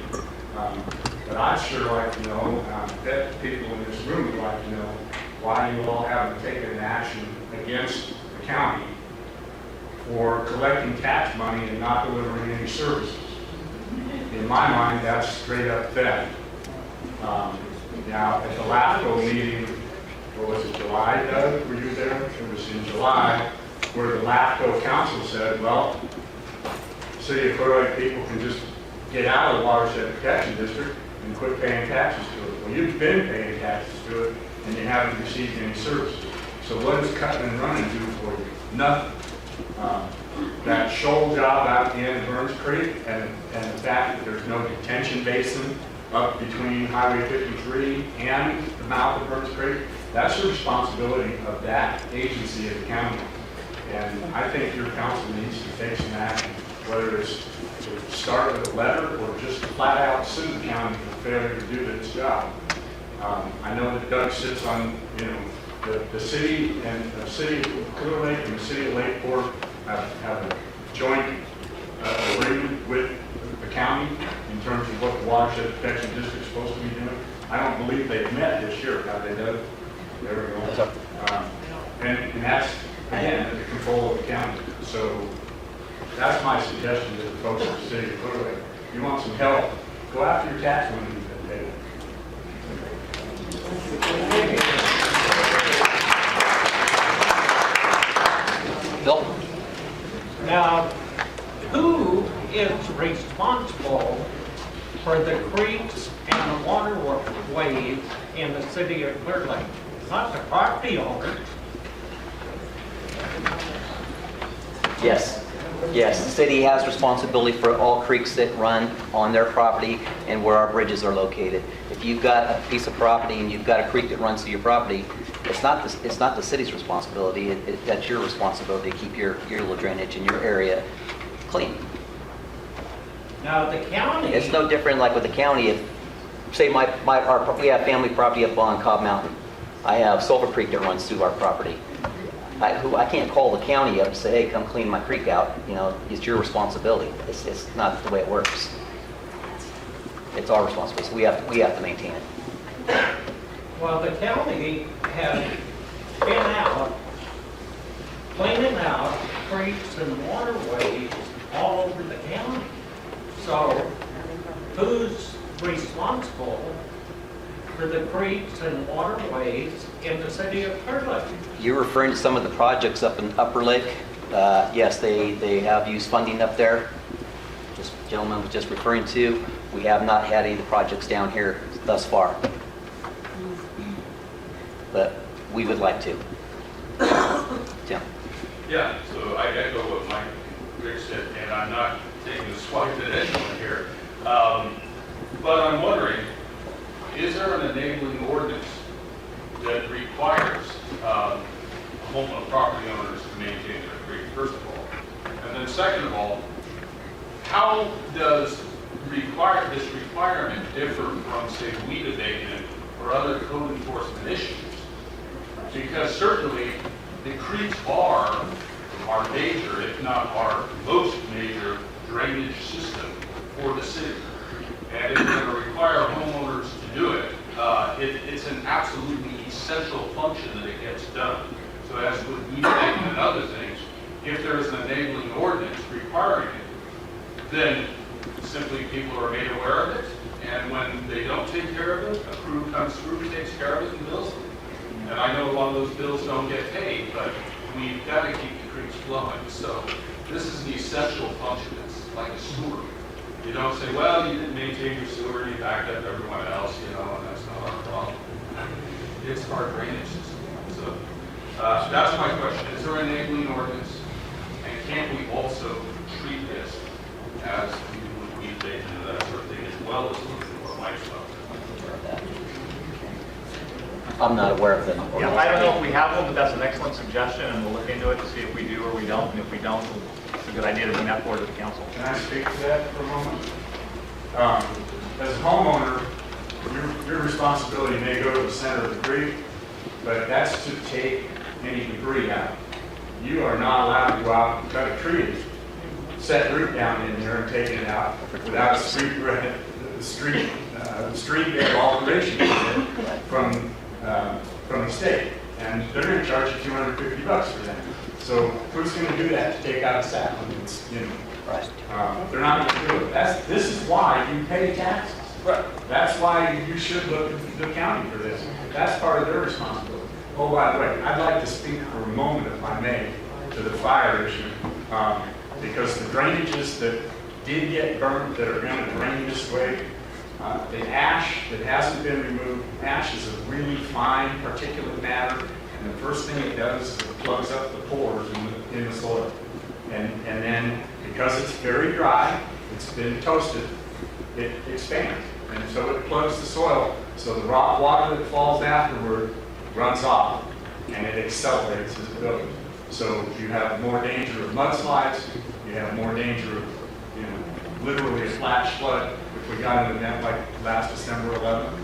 But I'd sure like to know, that people in this room would like to know why you all haven't taken an action against the county for collecting tax money and not delivering any services. In my mind, that's straight up theft. Now, at the LAFCO meeting, what was it, July, Doug, were you there? It was in July, where the LAFCO council said, well, city of Clearlake people can just get out of the watershed protection district and quit paying taxes to it. Well, you've been paying taxes to it, and you haven't received any services. So what does cutting and running do for you? Nothing. That shoal job out at the end of Burns Creek and the fact that there's no detention basin up between Highway 53 and the mouth of Burns Creek, that's the responsibility of that agency of the county. And I think your council needs to take some action, whether it's to start with a letter or just flat out sue the county for failure to do its job. I know that Doug sits on, the city and the city of Clearlake and the city of Lakeport have a joint agreement with the county in terms of what the watershed protection district is supposed to be doing. I don't believe they've met this year, have they, Doug? There we go. And that's, again, at the control of the county. So that's my suggestion to the folks in the city of Clearlake. If you want some help, go after your tax money you've been paid. Bill? Now, who is responsible for the creeks and the waterways in the city of Clearlake? Not the property owners. Yes. Yes, the city has responsibility for all creeks that run on their property and where our bridges are located. If you've got a piece of property and you've got a creek that runs through your property, it's not the city's responsibility. That's your responsibility to keep your little drainage in your area clean. Now, the county... It's no different like with the county. If, say, we have family property up on Cobb Mountain. I have Sulphur Creek that runs through our property. I can't call the county up and say, hey, come clean my creek out. It's your responsibility. It's not the way it works. It's our responsibility. So we have to maintain it. Well, the county has been out cleaning out creeks and waterways all over the county. So who's responsible for the creeks and waterways in the city of Clearlake? You're referring to some of the projects up in Upper Lake. Yes, they have used funding up there. This gentleman was just referring to. We have not had any of the projects down here thus far. But we would like to. Tim? Yeah, so I echo what Mike Rick said, and I'm not taking a swipe at anyone here. But I'm wondering, is there an enabling ordinance that requires homeowner property owners to maintain their creek, first of all? And then second of all, how does this requirement differ from, say, weed abatement or other code enforcement issues? Because certainly the creeks are our major, if not our most major, drainage system for the city. And if we're going to require homeowners to do it, it's an absolutely essential function that it gets done. So as with weed abatement and other things, if there's an enabling ordinance requiring it, then simply people are made aware of it, and when they don't take care of it, a crew comes through and takes care of it and bills them. And I know a lot of those bills don't get paid, but we've got to keep the creeks flowing. So this is an essential function. It's like a sewer. You don't say, well, you didn't maintain your sewer, you backed up everyone else, and that's not our problem. It's our drainage system. So that's my question. Is there an enabling ordinance? And can't we also treat this as we would weed abatement and that sort of thing, as well as looking for Mike's level? I'm not aware of them. Yeah, I don't know if we have one, but that's an excellent suggestion, and we'll look into it to see if we do or we don't. And if we don't, it's a good idea to bring that forward to the council. Can I speak to that for a moment? as a homeowner, your responsibility may go to the center of the creek, but that's to take any debris out. You are not allowed to go out and cut a tree, set root down in there and take it out without a street bed alteration from the state. And they're going to charge you $250 for that. So who's going to do that to take out a sapling? It's, you know, they're not going to do it. This is why you pay taxes. That's why you should look at the county for this. That's part of their responsibility. Oh, by the way, I'd like to speak for a moment, if I may, to the fire issue. Because the drainages that did get burnt that are going to drain this way, the ash that hasn't been removed, ash is a really fine particulate matter, and the first thing it does is it plugs up the pores in the soil. And then, because it's very dry, it's been toasted, it expands. And so it plugs the soil, so the rock water that falls afterward runs off, and it accelerates as it goes. So you have more danger of mudslides, you have more danger of, you know, literally a flash flood if we got an event like last December 11th.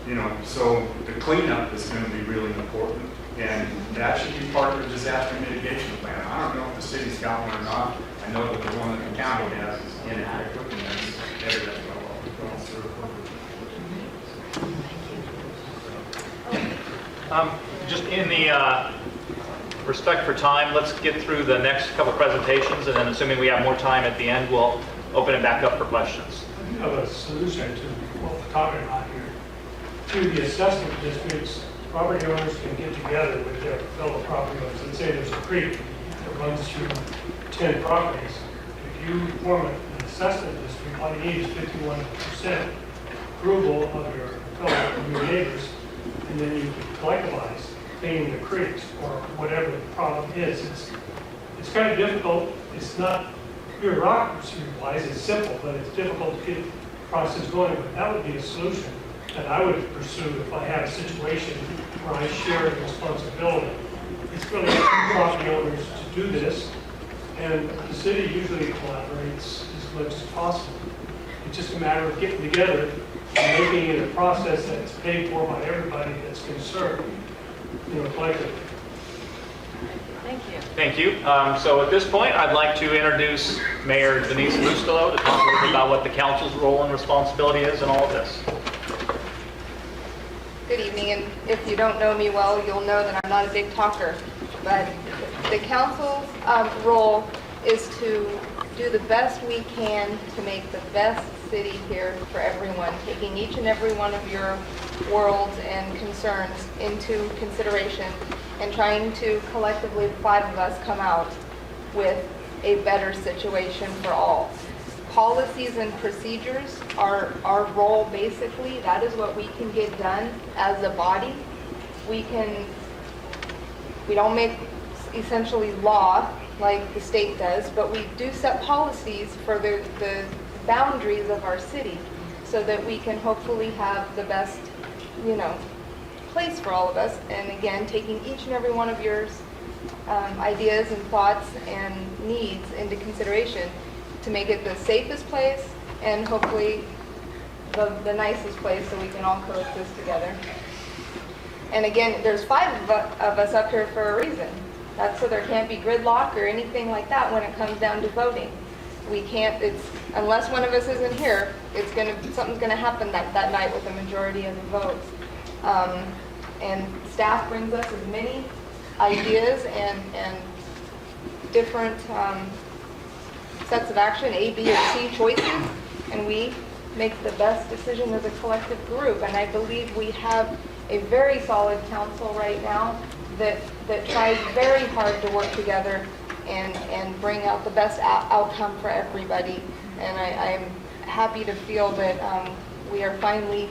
You know, so the cleanup is going to be really important, and that should be part of the disaster mitigation plan. I don't know if the city's got one or not. I know that the one that the county has is inadequate, and that's evident. Just in the respect for time, let's get through the next couple presentations, and then assuming we have more time at the end, we'll open it back up for questions. I have a solution to what we're talking about here. Through the assessment districts, property owners can get together with their fellow property owners. Let's say there's a creek that runs through 10 properties. If you form an assessment district, all you need is 51% approval of your neighbors, and then you collectivize cleaning the creeks or whatever the problem is. It's kind of difficult. It's not bureaucracy-wise, it's simple, but it's difficult to get the process going. But that would be a solution that I would pursue if I had a situation where I share the responsibility. It's really up to property owners to do this, and the city usually collaborates as much as possible. It's just a matter of getting together and making it a process that's paid for by everybody that's concerned, you know, collectively. Thank you. Thank you. So at this point, I'd like to introduce Mayor Denise Muscolo to talk a little bit about what the council's role and responsibility is in all of this. Good evening, and if you don't know me well, you'll know that I'm not a big talker, but the council's role is to do the best we can to make the best city here for everyone, taking each and every one of your worlds and concerns into consideration and trying to collectively, the 5 of us, come out with a better situation for all. Policies and procedures are our role, basically. That is what we can get done as a body. We don't make essentially law like the state does, but we do set policies for the boundaries of our city so that we can hopefully have the best, you know, place for all of us. And again, taking each and every one of your ideas and thoughts and needs into consideration to make it the safest place and hopefully the nicest place so we can all coexist together. And again, there's 5 of us up here for a reason. That's so there can't be gridlock or anything like that when it comes down to voting. We can't, unless one of us isn't here, something's gonna happen that night with a majority of the votes. And staff brings us as many ideas and different sets of action, A, B, or C choices, and we make the best decision as a collective group. And I believe we have a very solid council right now that tries very hard to work together and bring out the best outcome for everybody. And I'm happy to feel that we are finally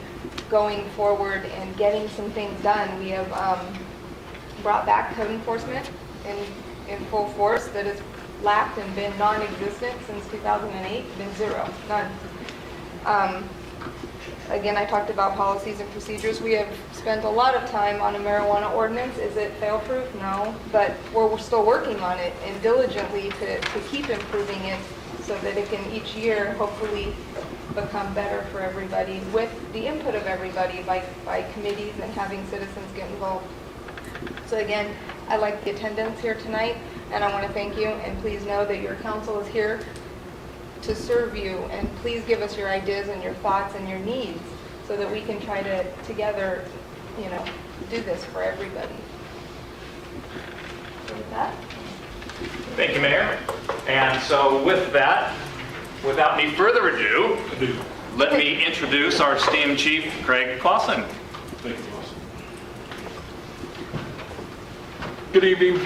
going forward and getting some things done. We have brought back code enforcement in full force that has lacked and been non-existent since 2008, been zero, none. Again, I talked about policies and procedures. We have spent a lot of time on a marijuana ordinance. Is it fail-proof? No, but we're still working on it and diligently to keep improving it so that it can each year hopefully become better for everybody with the input of everybody by committees and having citizens get involved. So again, I like the attendance here tonight, and I want to thank you, and please know that your council is here to serve you, and please give us your ideas and your thoughts and your needs so that we can try to together, do this for everybody. So with that. Thank you, Mayor. And so with that, without any further ado, let me introduce our esteemed Chief, Craig Clausen. Thank you, Clausen. Good evening.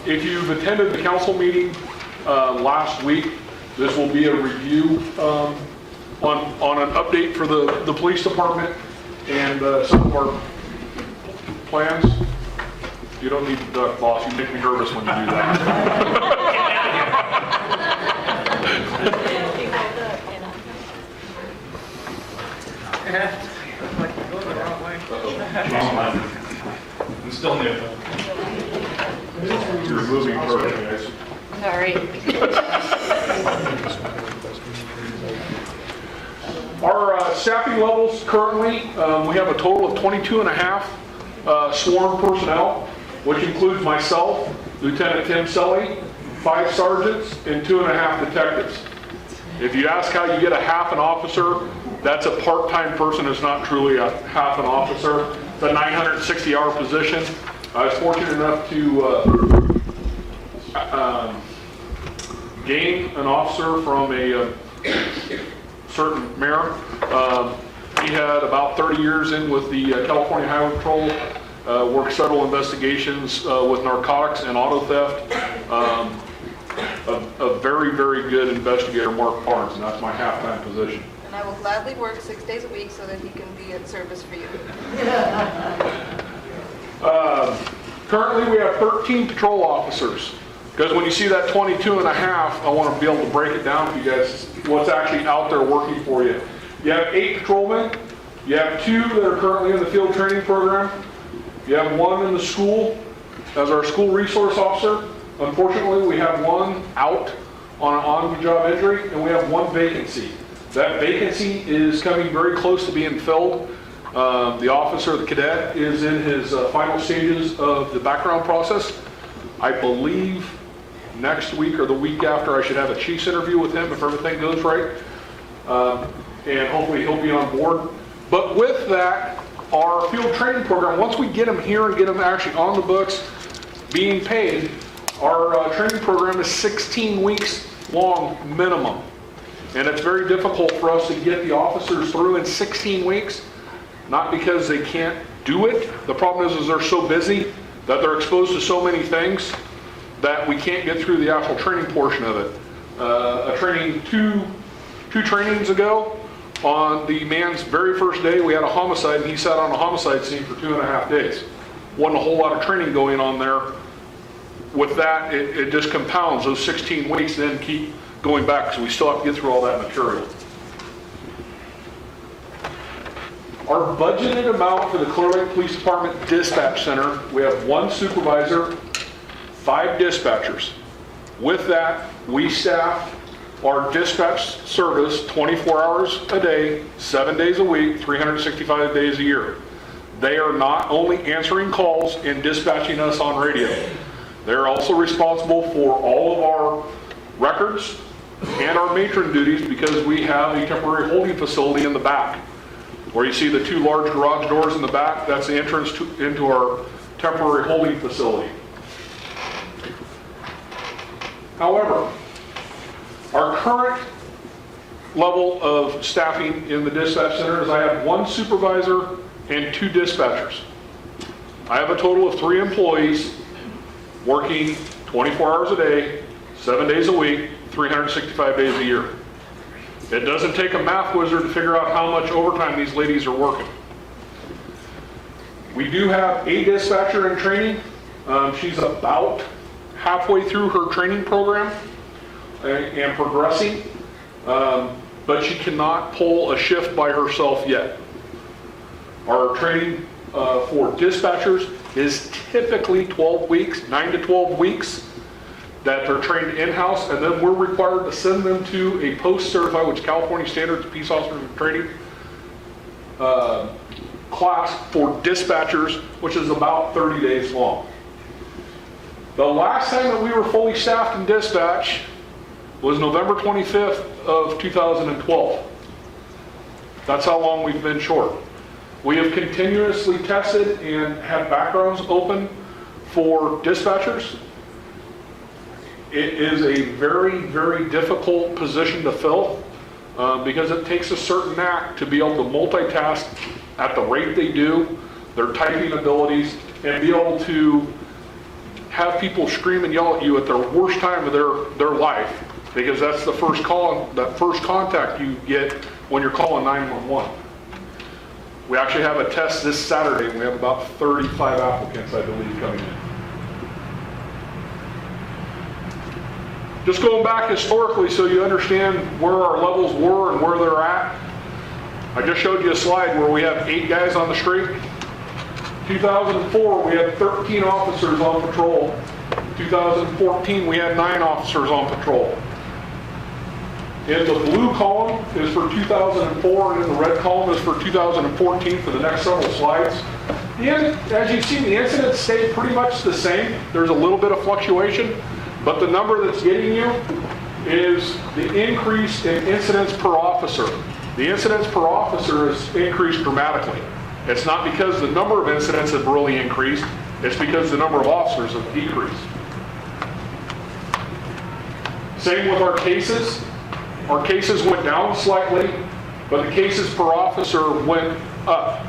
If you've attended the council meeting last week, this will be a review on an update for the police department and some of our plans. You don't need to duck, boss. You make me nervous when you do that. I'm still new. You're moving perfect, guys. Sorry. Our staffing levels currently, we have a total of 22 and a half sworn personnel, which includes myself, Lieutenant Tim Selly, 5 sergeants, and 2.5 detectives. If you ask how you get a half an officer, that's a part-time person. It's not truly a half an officer. It's a 960-hour position. I was fortunate enough to gain an officer from a certain mayor. He had about 30 years in with the California Highway Patrol, worked several investigations with narcotics and auto theft. A very, very good investigator, Mark Barnes, and that's my half-time position. And I will gladly work 6 days a week so that he can be at service for you. Currently, we have 13 patrol officers. Because when you see that 22 and a half, I want to be able to break it down for you guys, what's actually out there working for you. You have 8 patrolmen. You have 2 that are currently in the field training program. You have 1 in the school as our school resource officer. Unfortunately, we have 1 out on an on-the-job injury, and we have 1 vacancy. That vacancy is coming very close to being filled. The officer, the cadet, is in his final stages of the background process. I believe next week or the week after I should have a chief's interview with him if everything goes right. And hopefully he'll be on board. But with that, our field training program, once we get them here and get them actually on the books being paid, our training program is 16 weeks long minimum. And it's very difficult for us to get the officers through in 16 weeks, not because they can't do it. The problem is they're so busy that they're exposed to so many things that we can't get through the actual training portion of it. A training two trainings ago, on the man's very first day, we had a homicide, and he sat on a homicide scene for 2.5 days. Wasn't a whole lot of training going on there. With that, it just compounds. Those 16 weeks then keep going back, because we still have to get through all that material. Our budgeted amount for the Clearlake Police Department Dispatch Center, we have 1 supervisor, 5 dispatchers. With that, we staff our dispatch service 24 hours a day, 7 days a week, 365 days a year. They are not only answering calls and dispatching us on radio. They're also responsible for all of our records and our matron duties, because we have a temporary holding facility in the back. Where you see the 2 large garage doors in the back, that's the entrance into our temporary holding facility. However, our current level of staffing in the dispatch center is I have 1 supervisor and 2 dispatchers. I have a total of 3 employees working 24 hours a day, 7 days a week, 365 days a year. It doesn't take a math wizard to figure out how much overtime these ladies are working. We do have a dispatcher in training. She's about halfway through her training program and progressing, but she cannot pull a shift by herself yet. Our training for dispatchers is typically 12 weeks, 9 to 12 weeks. that they're trained in-house, and then we're required to send them to a post-certified, which California Standards of Peace Officers and Training class for dispatchers, which is about 30 days long. The last time that we were fully staffed in dispatch was November 25th of 2012. That's how long we've been short. We have continuously tested and had backgrounds open for dispatchers. It is a very, very difficult position to fill because it takes a certain knack to be able to multitask at the rate they do, their typing abilities, and be able to have people scream and yell at you at their worst time of their life, because that's the first call, that first contact you get when you're calling 911. We actually have a test this Saturday, and we have about 35 applicants, I believe, coming in. Just going back historically so you understand where our levels were and where they're at. I just showed you a slide where we have 8 guys on the street. 2004, we had 13 officers on patrol. 2014, we had 9 officers on patrol. In the blue column is for 2004, and in the red column is for 2014 for the next several slides. As you've seen, the incidents stay pretty much the same. There's a little bit of fluctuation, but the number that's getting you is the increase in incidents per officer. The incidents per officer has increased dramatically. It's not because the number of incidents have really increased, it's because the number of officers have decreased. Same with our cases. Our cases went down slightly, but the cases per officer went up.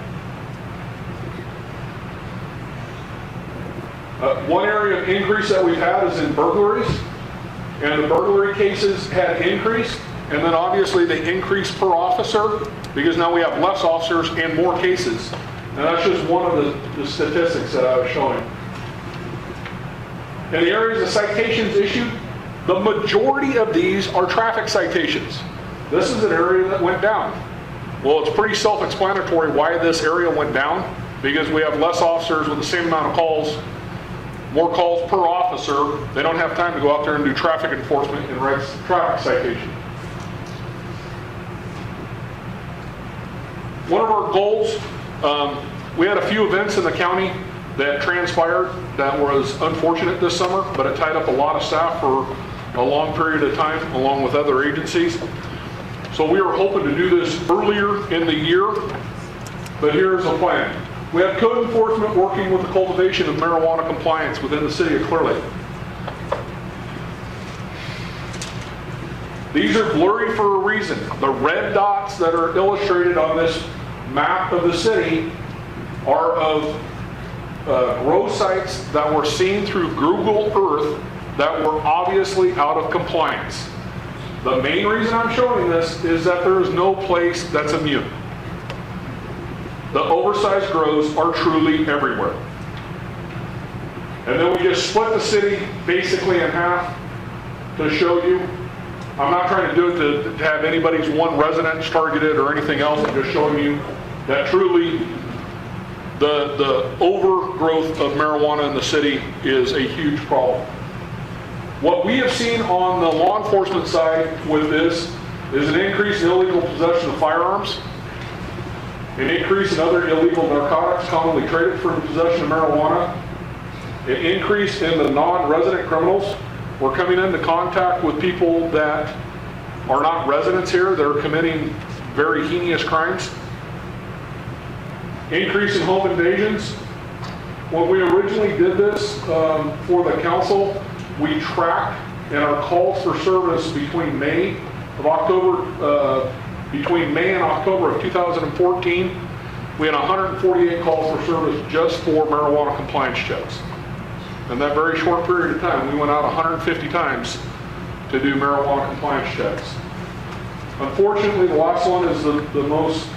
One area of increase that we've had is in burglaries, and the burglary cases had increased, and then obviously they increased per officer because now we have less officers and more cases. And that's just one of the statistics that I was showing. In the areas of citations issued, the majority of these are traffic citations. This is an area that went down. Well, it's pretty self-explanatory why this area went down, because we have less officers with the same amount of calls, more calls per officer. They don't have time to go out there and do traffic enforcement and write traffic citation. One of our goals, we had a few events in the county that transpired that was unfortunate this summer, but it tied up a lot of staff for a long period of time along with other agencies. So we were hoping to do this earlier in the year, but here's the plan. We have code enforcement working with the cultivation of marijuana compliance within the city of Clearlake. These are blurry for a reason. The red dots that are illustrated on this map of the city are of grow sites that were seen through Google Earth that were obviously out of compliance. The main reason I'm showing this is that there is no place that's immune. The oversized grows are truly everywhere. And then we just split the city basically in half to show you. I'm not trying to do it to have anybody's one residence targeted or anything else. I'm just showing you that truly the overgrowth of marijuana in the city is a huge problem. What we have seen on the law enforcement side with this is an increase in illegal possession of firearms, an increase in other illegal narcotics commonly traded for the possession of marijuana, an increase in the non-resident criminals. We're coming into contact with people that are not residents here. They're committing very heinous crimes. Increase in home invasions. When we originally did this for the council, we tracked in our calls for service between May and October of 2014, we had 148 calls for service just for marijuana compliance checks. In that very short period of time, we went out 150 times to do marijuana compliance checks. Unfortunately, the last one is the most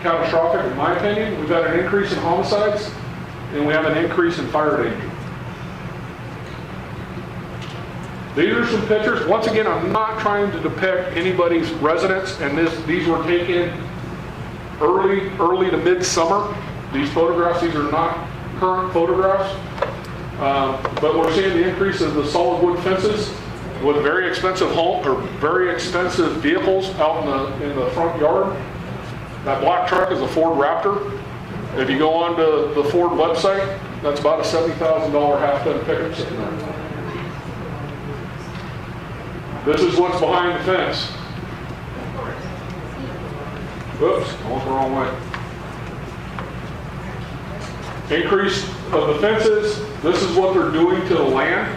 catastrophic in my opinion. We've had an increase in homicides and we have an increase in fire danger. These are some pictures. Once again, I'm not trying to depict anybody's residence, and these were taken early to mid-summer. These photographs, these are not current photographs. But we're seeing the increase of the solid wood fences with very expensive very expensive vehicles out in the front yard. That black truck is a Ford Raptor. If you go onto the Ford website, that's about a $70,000 half-ton pickup sitting there. This is what's behind the fence. Oops, I went the wrong way. Increase of the fences. This is what they're doing to the land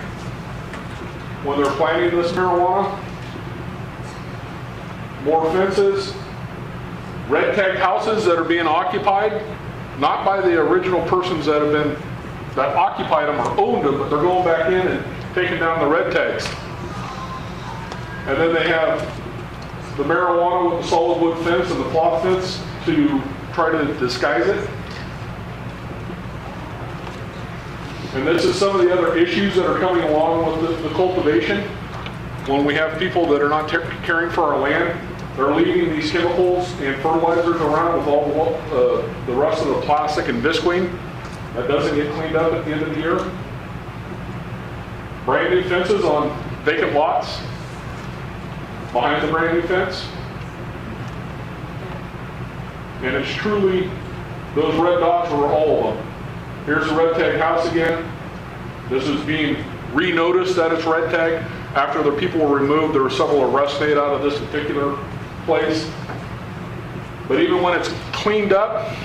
when they're planting this marijuana. More fences. Red tagged houses that are being occupied, not by the original persons that occupied them or owned them, but they're going back in and taking down the red tags. And then they have the marijuana with the solid wood fence and the cloth fence to try to disguise it. And this is some of the other issues that are coming along with the cultivation. When we have people that are not caring for our land, they're leaving these chemicals and fertilizers around with all the rest of the plastic and visqueen. That doesn't get cleaned up at the end of the year. Brand new fences on vacant lots behind the brand new fence. And it's truly, those red dots are all of them. Here's the red tag house again. This is being re-noticed that it's red tag. After the people were removed, there were several arrests made out of this particular place. But even when it's cleaned up,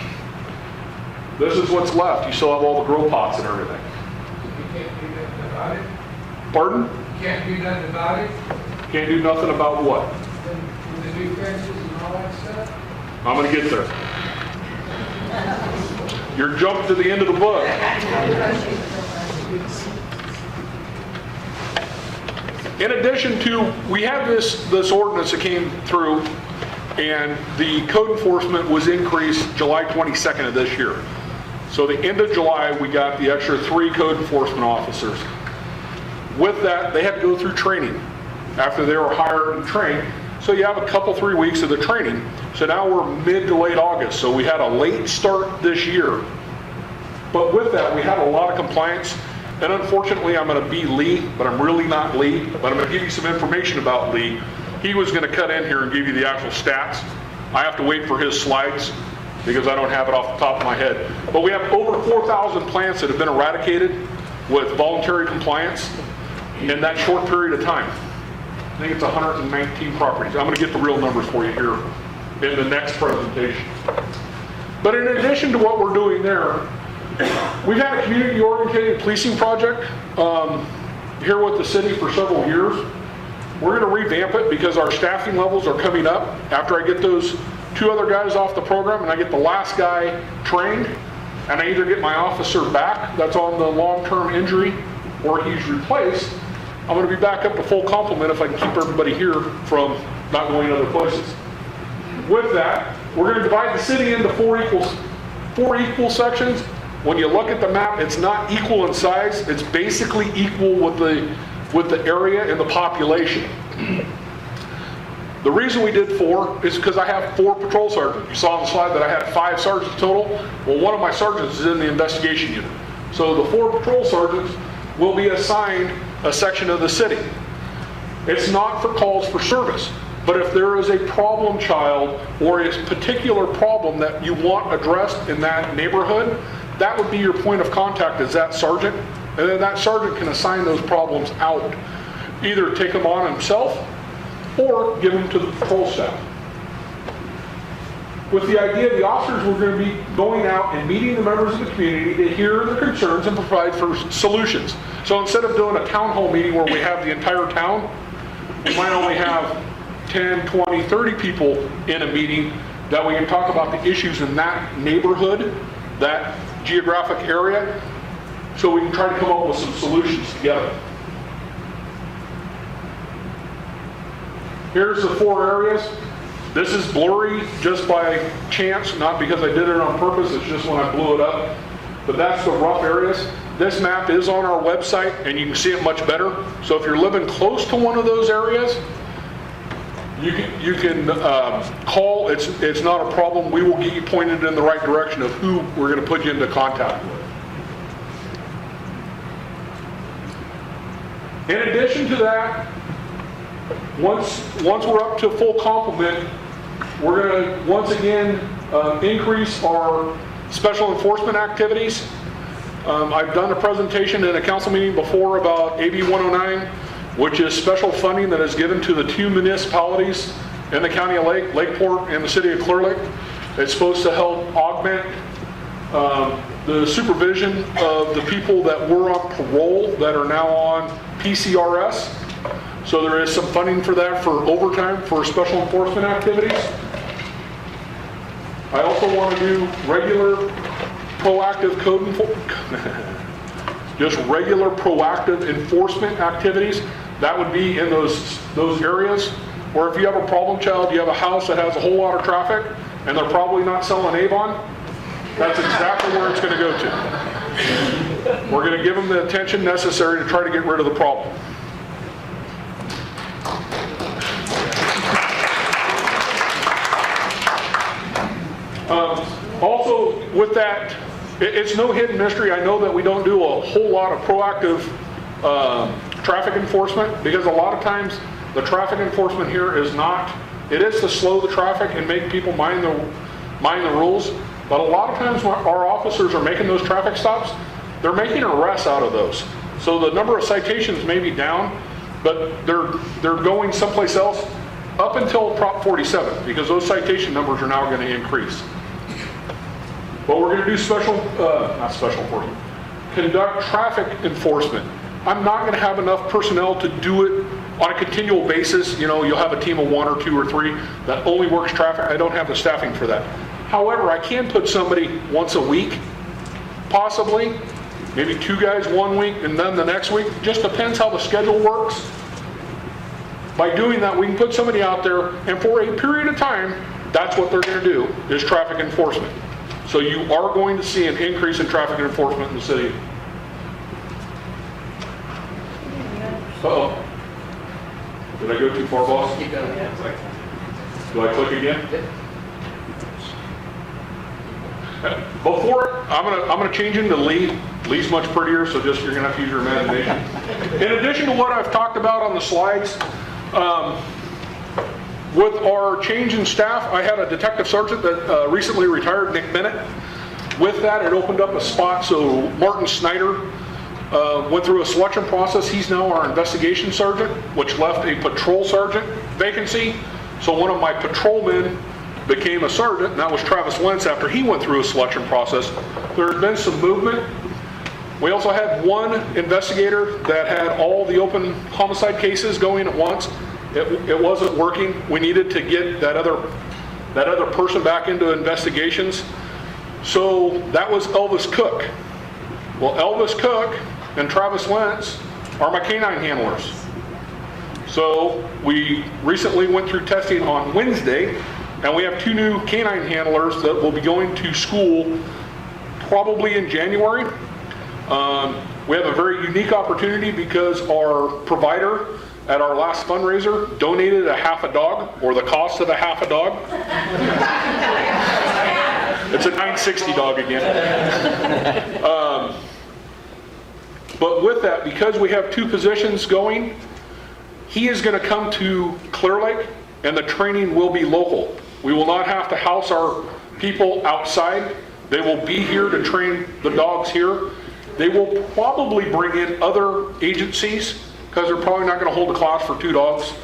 this is what's left. You still have all the grow pots and everything. You can't do nothing about it? Pardon? You can't do nothing about it? Can't do nothing about what? The new fences and all that stuff? I'm going to get there. You're jumping to the end of the book. In addition to, we have this ordinance that came through, and the code enforcement was increased July 22nd of this year. So the end of July, we got the extra 3 code enforcement officers. With that, they had to go through training after they were hired and trained. So you have a couple, 3 weeks of the training. So now we're mid to late August. So we had a late start this year. But with that, we had a lot of compliance. And unfortunately, I'm going to be Lee, but I'm really not Lee. But I'm going to give you some information about Lee. He was going to cut in here and give you the actual stats. I have to wait for his slides because I don't have it off the top of my head. But we have over 4,000 plants that have been eradicated with voluntary compliance in that short period of time. I think it's 119 properties. I'm going to get the real numbers for you here in the next presentation. But in addition to what we're doing there, we've had a community-oriented policing project here with the city for several years. We're going to revamp it because our staffing levels are coming up. After I get those 2 other guys off the program and I get the last guy trained, and I either get my officer back that's on the long-term injury or he's replaced, I'm going to be back up to full complement if I can keep everybody here from not going other places. With that, we're going to divide the city into 4 equal sections. When you look at the map, it's not equal in size. It's basically equal with the area and the population. The reason we did 4 is because I have 4 patrol sergeants. You saw on the slide that I had 5 sergeants total. Well, one of my sergeants is in the investigation unit. So the 4 patrol sergeants will be assigned a section of the city. It's not for calls for service, but if there is a problem child or a particular problem that you want addressed in that neighborhood, that would be your point of contact is that sergeant, and then that sergeant can assign those problems out. Either take them on himself or give them to the patrol staff. With the idea the officers were going to be going out and meeting the members of the community to hear their concerns and provide for solutions. So instead of doing a town hall meeting where we have the entire town, we might only have 10, 20, 30 people in a meeting that we can talk about the issues in that neighborhood, that geographic area, so we can try to come up with some solutions together. Here's the 4 areas. This is blurry just by chance, not because I did it on purpose, it's just when I blew it up. But that's the rough areas. This map is on our website and you can see it much better. So if you're living close to one of those areas, you can call, it's not a problem. We will get you pointed in the right direction of who we're going to put you into contact with. In addition to that, once we're up to full complement, we're going to once again increase our special enforcement activities. I've done a presentation in a council meeting before about AB 109, which is special funding that is given to the 2 municipalities in the county of Lakeport and the city of Clearlake. It's supposed to help augment the supervision of the people that were on parole that are now on PCRS. So there is some funding for that for overtime for special enforcement activities. I also want to do regular proactive just regular proactive enforcement activities. That would be in those areas where if you have a problem child, you have a house that has a whole lot of traffic, and they're probably not selling Avon, that's exactly where it's going to go to. We're going to give them the attention necessary to try to get rid of the problem. Also, with that, it's no hidden mystery. I know that we don't do a whole lot of proactive traffic enforcement, because a lot of times the traffic enforcement here is not, it is to slow the traffic and make people mind the rules, but a lot of times when our officers are making those traffic stops, they're making arrests out of those. So the number of citations may be down, but they're going someplace else up until Prop 47, because those citation numbers are now going to increase. But we're going to do conduct traffic enforcement. I'm not going to have enough personnel to do it on a continual basis. You know, you'll have a team of 1 or 2 or 3 that only works traffic. I don't have the staffing for that. However, I can put somebody once a week, possibly, maybe 2 guys one week, and then the next week. Just depends how the schedule works. By doing that, we can put somebody out there, and for a period of time, that's what they're going to do, is traffic enforcement. So you are going to see an increase in traffic enforcement in the city. Uh-oh. Did I go too far, boss? Do I click again? Before, I'm gonna change into Lee. Lee's much prettier, so just you're gonna have to use your imagination. In addition to what I've talked about on the slides, with our change in staff, I had a detective sergeant that recently retired, Nick Bennett. With that, it opened up a spot, so Martin Snyder went through a selection process. He's now our investigation sergeant, which left a patrol sergeant vacancy. So one of my patrolmen became a sergeant, and that was Travis Wentz after he went through a selection process. There's been some movement. We also had one investigator that had all the open homicide cases going at once. It wasn't working. We needed to get that other person back into investigations. So that was Elvis Cook. Well, Elvis Cook and Travis Wentz are my canine handlers. So we recently went through testing on Wednesday, and we have 2 new canine handlers that will be going to school probably in January. We have a very unique opportunity because our provider at our last fundraiser donated a half a dog, or the cost of a half a dog. It's a $960 dog again. But with that, because we have 2 positions going, he is going to come to Clearlake, and the training will be local. We will not have to house our people outside. They will be here to train the dogs here. They will probably bring in other agencies, because they're probably not going to hold a class for 2 dogs.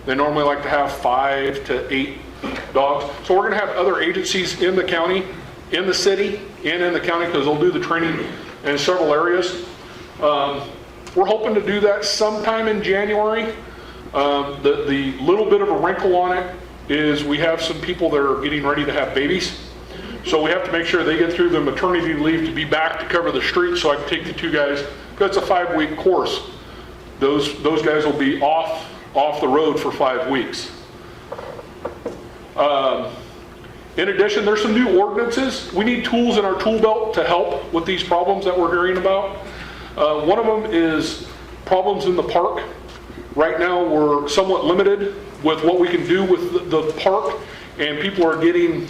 They normally like to have 5 to 8 dogs. So we're going to have other agencies in the county, in the city, and in the county, because they'll do the training in several areas. We're hoping to do that sometime in January. The little bit of a wrinkle on it is we have some people that are getting ready to have babies. So we have to make sure they get through the maternity leave to be back to cover the streets, so I can take the 2 guys, because it's a 5-week course. Those guys will be off the road for 5 weeks. In addition, there's some new ordinances. We need tools in our tool belt to help with these problems that we're hearing about. One of them is problems in the park. Right now, we're somewhat limited with what we can do with the park, and people are getting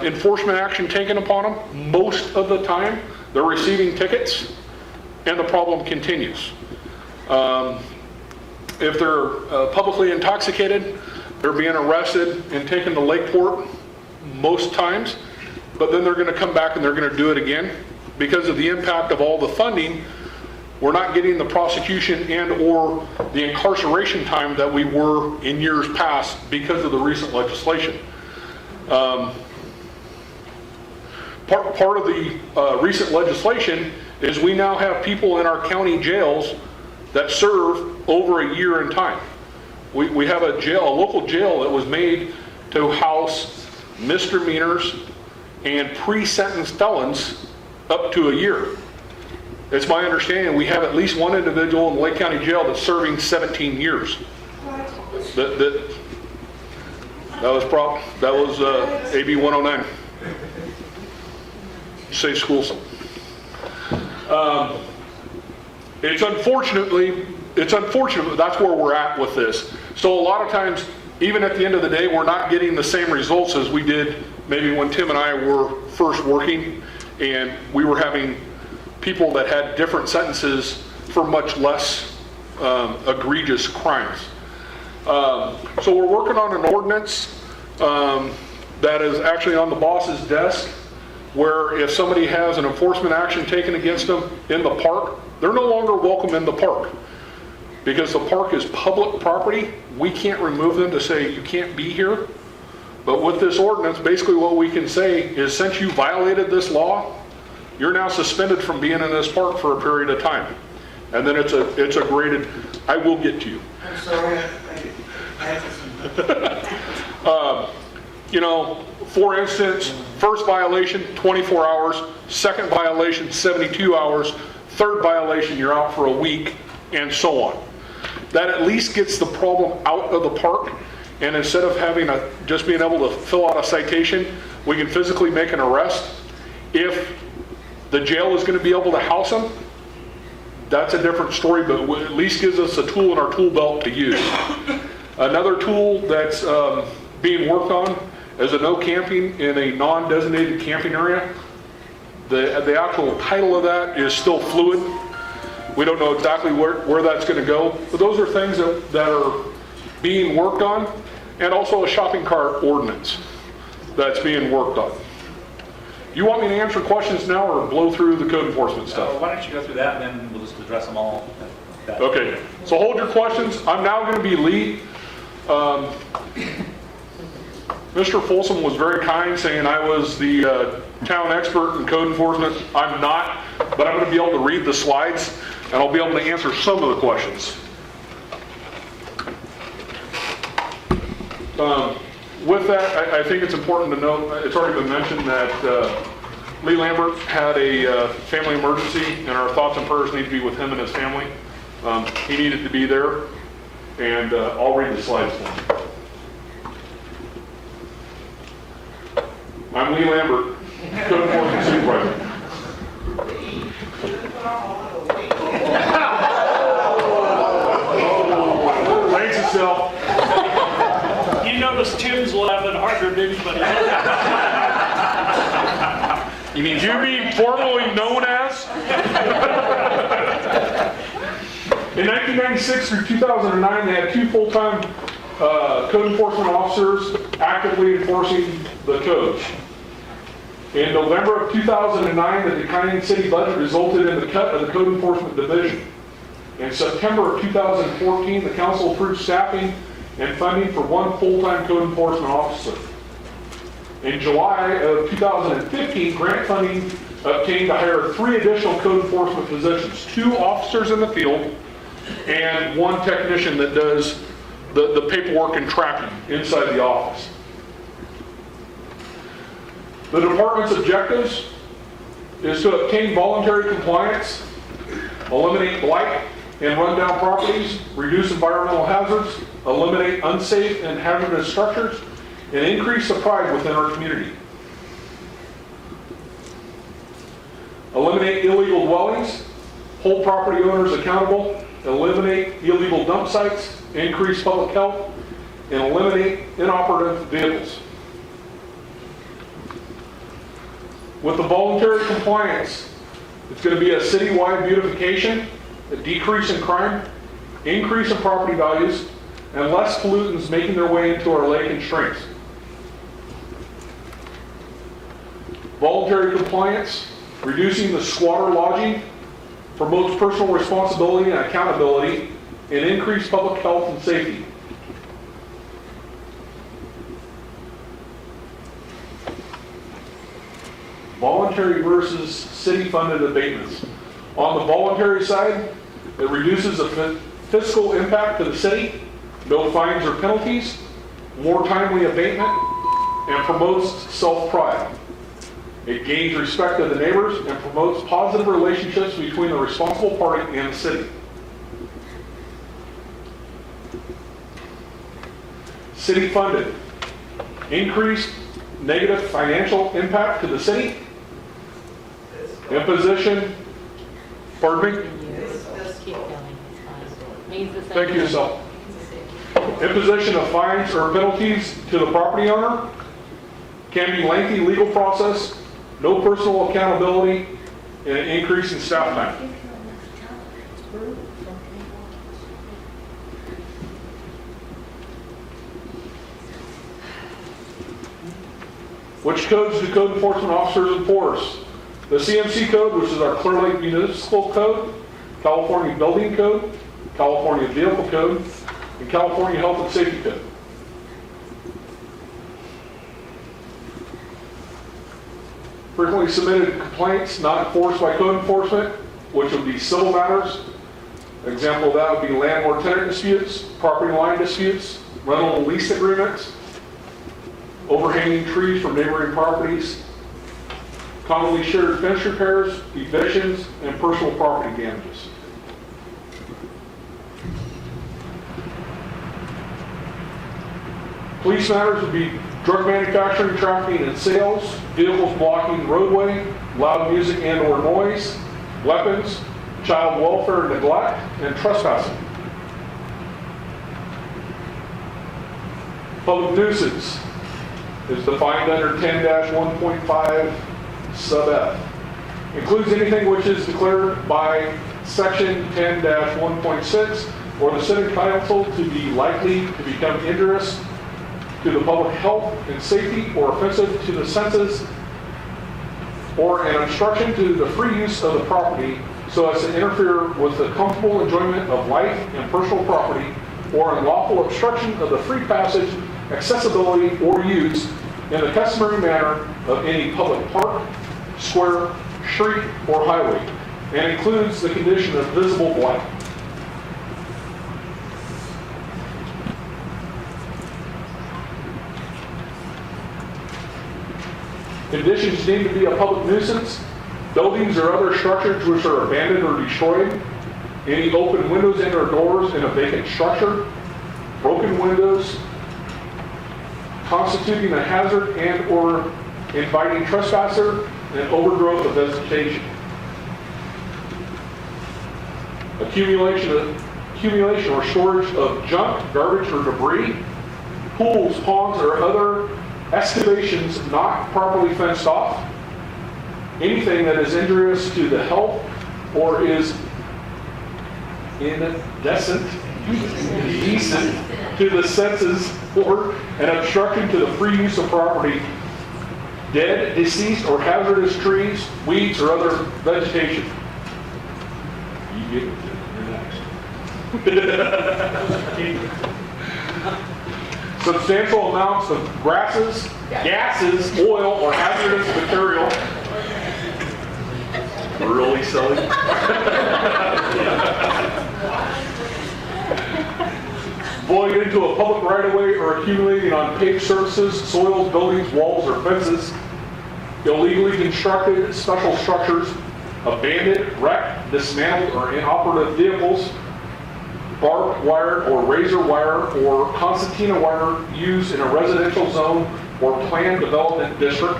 enforcement action taken upon them. Most of the time, they're receiving tickets, and the problem continues. If they're publicly intoxicated, they're being arrested and taken to Lakeport most times, but then they're going to come back and they're going to do it again. Because of the impact of all the funding, we're not getting the prosecution and or the incarceration time that we were in years past because of the recent legislation. Part of the recent legislation is we now have people in our county jails that serve over a year in time. We have a local jail that was made to house misdemeanors and pre-sentence felons up to a year. It's my understanding we have at least one individual in Lake County Jail that's serving 17 years. That was AB 109. Safe schools. It's unfortunate that's where we're at with this. So a lot of times, even at the end of the day, we're not getting the same results as we did maybe when Tim and I were first working, and we were having people that had different sentences for much less egregious crimes. So we're working on an ordinance that is actually on the boss's desk, where if somebody has an enforcement action taken against them in the park, they're no longer welcome in the park. Because the park is public property, we can't remove them to say you can't be here. But with this ordinance, basically what we can say is since you violated this law, you're now suspended from being in this park for a period of time. And then it's a graded, I will get to you. I'm sorry, for instance, first violation, 24 hours, second violation, 72 hours, third violation, you're out for a week, and so on. That at least gets the problem out of the park, and instead of having just being able to fill out a citation, we can physically make an arrest. If the jail is going to be able to house them, that's a different story, but it at least gives us a tool in our tool belt to use. Another tool that's being worked on is a no camping in a non-designated camping area. The actual title of that is still fluid. We don't know exactly where that's going to go, but those are things that are being worked on, and also a shopping cart ordinance that's being worked on. You want me to answer questions now or blow through the code enforcement stuff? Why don't you go through that, and then we'll just address them all. Okay, so hold your questions. I'm now going to be lead. Mr. Folsom was very kind, saying I was the town expert in code enforcement. I'm not, but I'm going to be able to read the slides, and I'll be able to answer some of the questions. With that, I think it's important to note, it's already been mentioned that Lee Lambert had a family emergency, and our thoughts and prayers need to be with him and his family. He needed to be there, and I'll read the slides for him. I'm Lee Lambert, code enforcement supervisor. Thanks yourself. You notice Tim's laughing harder than anybody else. You mean formerly known as? In 1996 through 2009, they had 2 full-time code enforcement officers actively enforcing the code. In November of 2009, the declining city budget resulted in the cut of the code enforcement division. In September of 2014, the council approved staffing and funding for 1 full-time code enforcement officer. In July of 2015, grant funding obtained to hire 3 additional code enforcement positions, 2 officers in the field and 1 technician that does the paperwork and tracking inside the office. The department's objectives is to obtain voluntary compliance, eliminate blight and rundown properties, reduce environmental hazards, eliminate unsafe and hazardous structures, and increase the pride within our community. Eliminate illegal dwellings, hold property owners accountable, eliminate illegal dump sites, increase public health, and eliminate inoperative vehicles. With the voluntary compliance, it's going to be a citywide beautification, a decrease in crime, increase in property values, and less pollutants making their way into our lake and streams. Voluntary compliance, reducing the squatter lodging, promotes personal responsibility and accountability, and increased public health and safety. Voluntary versus city-funded abatements. On the voluntary side, it reduces the fiscal impact to the city, no fines or penalties, more timely abatement, and promotes self-pride. It gains respect of the neighbors and promotes positive relationships between the responsible party and the city. City-funded. Increased negative financial impact to the city. Imposition. Pardon me? Just keep going, it's fine. Means the same Thank you, thing. Sal. Imposition of fines or penalties to the property owner. Can be lengthy legal process, no personal accountability, and an increase in staff time. Which codes do code enforcement officers enforce? The CMC code, which is our Clearlake Municipal Code, California Building Code, California Vehicle Code, and California Health and Safety Code. Frequently submitted complaints not enforced by code enforcement, which would be civil matters. An example of that would be landlord-tenant disputes, property line disputes, rental and lease agreements, overhanging trees from neighboring properties, commonly shared fence repairs, evictions, and personal property damages. Police matters would be drug manufacturing, trafficking, and sales, vehicles blocking the roadway, loud music and or noise, weapons, child welfare neglect, and trespassing. Public nuisance is defined under 10-1.5 sub F. Includes anything which is declared by section 10-1.6 or the city council to be likely to become injurious to the public health and safety or offensive to the senses or an obstruction to the free use of the property so as to interfere with the comfortable enjoyment of life and personal property or unlawful obstruction of the free passage, accessibility, or use in the customary manner of any public park, square, street, or highway, and includes the condition of visible blight. Conditions deemed to be a public nuisance: buildings or other structures which are abandoned or destroyed, any open windows and or doors in a vacant structure, broken windows, constituting a hazard and or inviting trespasser, and overgrowth of vegetation. Accumulation or storage of junk, garbage, or debris, pools, ponds, or other excavations not properly fenced off, anything that is injurious to the health or is indecent to the senses or an obstruction to the free use of property, dead, deceased, or hazardous trees, weeds, or other vegetation. You get it. You're next. Substantial amounts of grasses, gases, oil, or hazardous material. Really silly. Blowing into a public right-of-way or accumulating on paved surfaces, soils, buildings, walls, or fences. Illegally constructed special structures, abandoned, wrecked, dismantled, or inoperative vehicles, barbed wire or razor wire or concertina wire used in a residential zone or planned development district.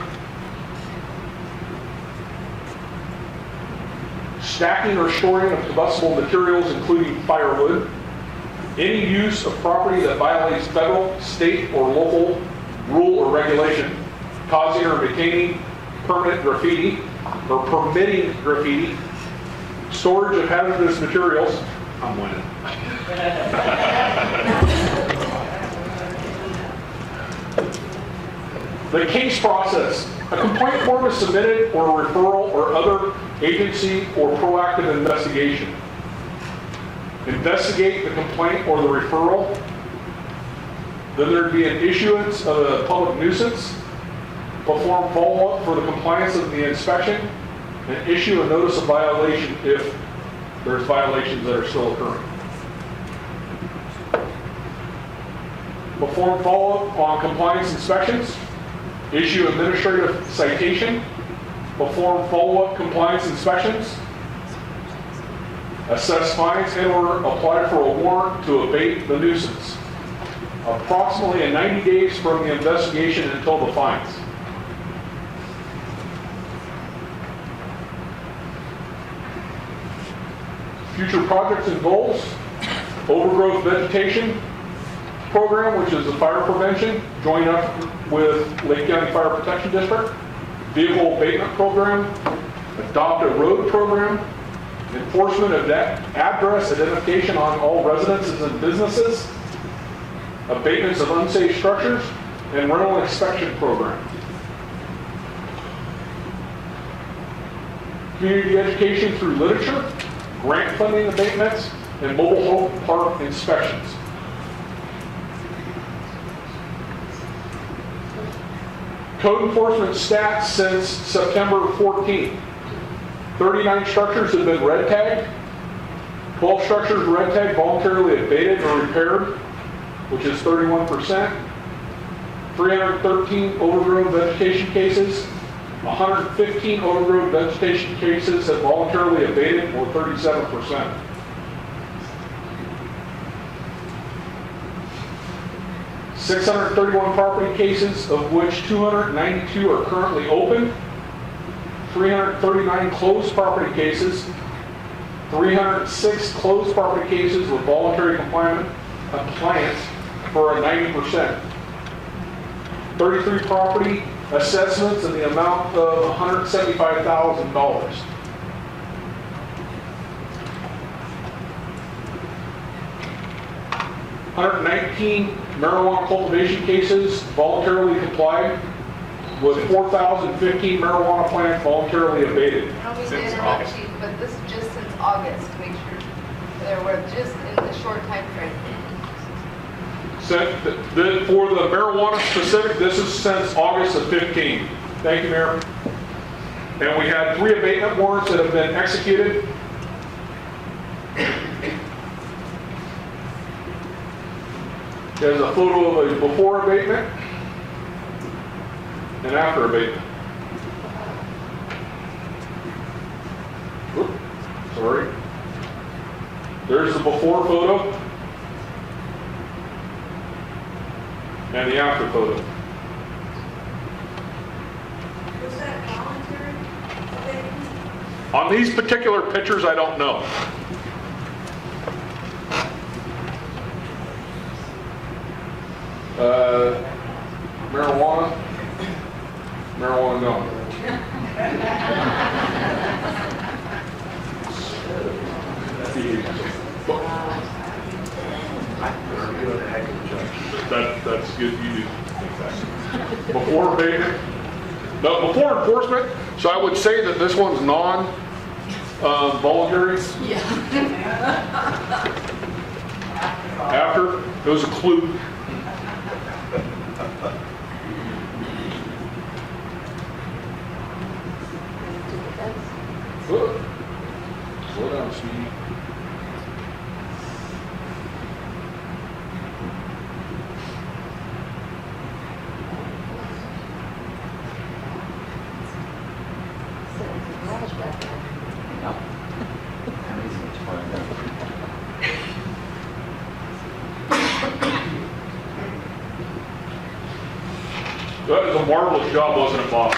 Stacking or storing of combustible materials, including firewood. Any use of property that violates federal, state, or local rule or regulation, causing or maintaining permanent graffiti or permitting graffiti. Storage of hazardous materials, I'm winning. The case process. A complaint form is submitted or a referral or other agency or proactive investigation. Investigate the complaint or the referral. Then there'd be an issuance of a public nuisance. Perform follow-up for the compliance of the inspection. And issue a notice of violation if there's violations that are still occurring. Perform follow-up on compliance inspections. Issue administrative citation. Perform follow-up compliance inspections. Assess fines and or apply for a warrant to abate the nuisance. Approximately 90 days from the investigation until the fines. Future projects and goals. Overgrowth vegetation program, which is the fire prevention, join up with Lake County Fire Protection District. Vehicle abatement program. Adopt a road program. Enforcement of that address identification on all residences and businesses. Abatements of unsafe structures. And rental inspection program. Community education through literature. Grant funding abatements, and mobile home park inspections. Code enforcement stats since September 14th. 39 structures have been red tagged. 12 structures red tagged voluntarily abated or repaired, which is 31%. 313 overgrown vegetation cases. 115 overgrown vegetation cases have voluntarily abated, or 37%. $631 property cases, of which 292 are currently open. 339 closed property cases. 306 closed property cases with voluntary compliance for a 90%. 33 property assessments in the amount of $175,000. $119 marijuana cultivation cases voluntarily complied, with 4,015 marijuana plants voluntarily abated. I don't mean to interrupt, Chief, but this is just since August, to make sure that we're just in the short time frame. For the marijuana specific, this is since August of 15. Thank you, Mayor. And we had 3 abatement warrants that have been executed. There's a photo of a before abatement and after abatement. Whoop, sorry. There's the before photo and the after photo. Was that voluntary abatement? On these particular pictures, I don't know. Marijuana? Marijuana, no. That's good. You do. Before abatement? No, before enforcement. So I would say that this one's non-voluntary. Yeah. After, it was a clue. Slow down, sweetie. That was a marvelous job, wasn't it, Bob?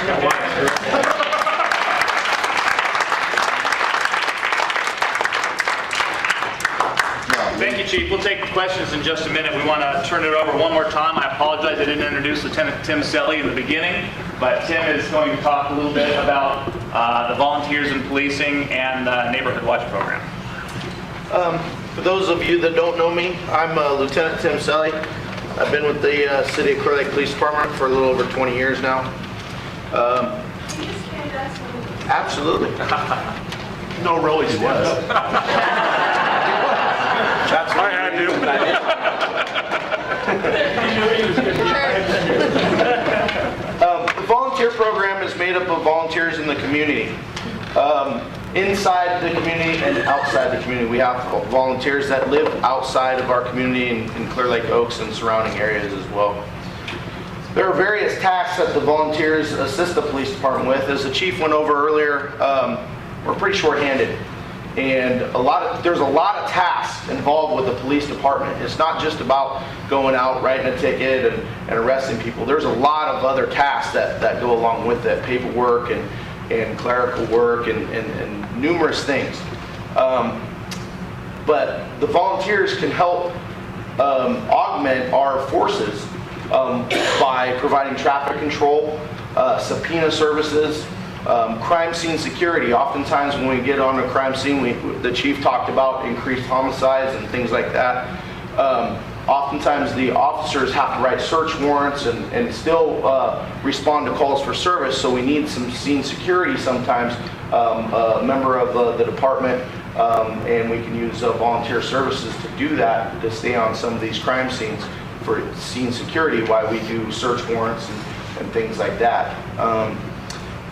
Thank you, Chief. We'll take questions in just a minute. We want to turn it over one more time. I apologize I didn't introduce Lieutenant Tim Selly in the beginning, but Tim is going to talk a little bit about the volunteers in policing and the Neighborhood Watch program. For those of you that don't know me, I'm Lieutenant Tim Selly. I've been with the City of Clearlake Police Department for a little over 20 years now. Absolutely. No, really, he was. That's why I had to. The volunteer program is made up of volunteers in the community. Inside the community and outside the community. We have volunteers that live outside of our community in Clear Lake Oaks and surrounding areas as well. There are various tasks that the volunteers assist the police department with. As the chief went over earlier, we're pretty short-handed. And there's a lot of tasks involved with the police department. It's not just about going out, writing a ticket and arresting people. There's a lot of other tasks that go along with it, paperwork and clerical work and numerous things. But the volunteers can help augment our forces by providing traffic control, subpoena services, crime scene security. Oftentimes when we get on a crime scene, the chief talked about increased homicides and things like that. Oftentimes the officers have to write search warrants and still respond to calls for service, so we need some scene security sometimes, a member of the department, and we can use volunteer services to do that, to stay on some of these crime scenes for scene security while we do search warrants and things like that.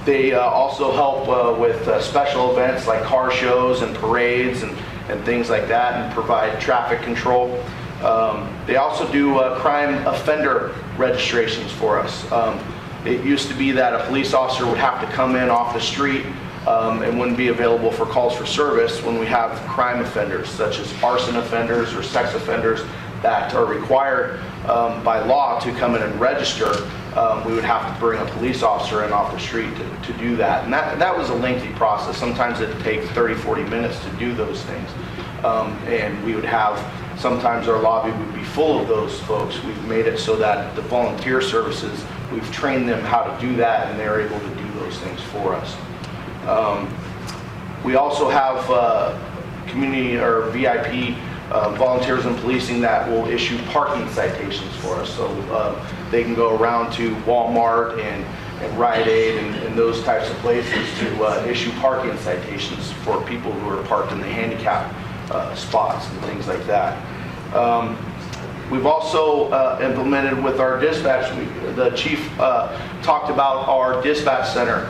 They also help with special events like car shows and parades and things like that, and provide traffic control. They also do crime offender registrations for us. It used to be that a police officer would have to come in off the street and wouldn't be available for calls for service when we have crime offenders, such as arson offenders or sex offenders that are required by law to come in and register. We would have to bring a police officer in off the street to do that. And that was a lengthy process. Sometimes it'd take 30, 40 minutes to do those things. And we would have, sometimes our lobby would be full of those folks. We've made it so that the volunteer services, we've trained them how to do that, and they're able to do those things for us. We also have community or VIP volunteers in policing that will issue parking citations for us. So they can go around to Walmart and Rite Aid and those types of places to issue parking citations for people who are parked in the handicap spots and things like that. We've also implemented with our dispatch, the chief talked about our dispatch center.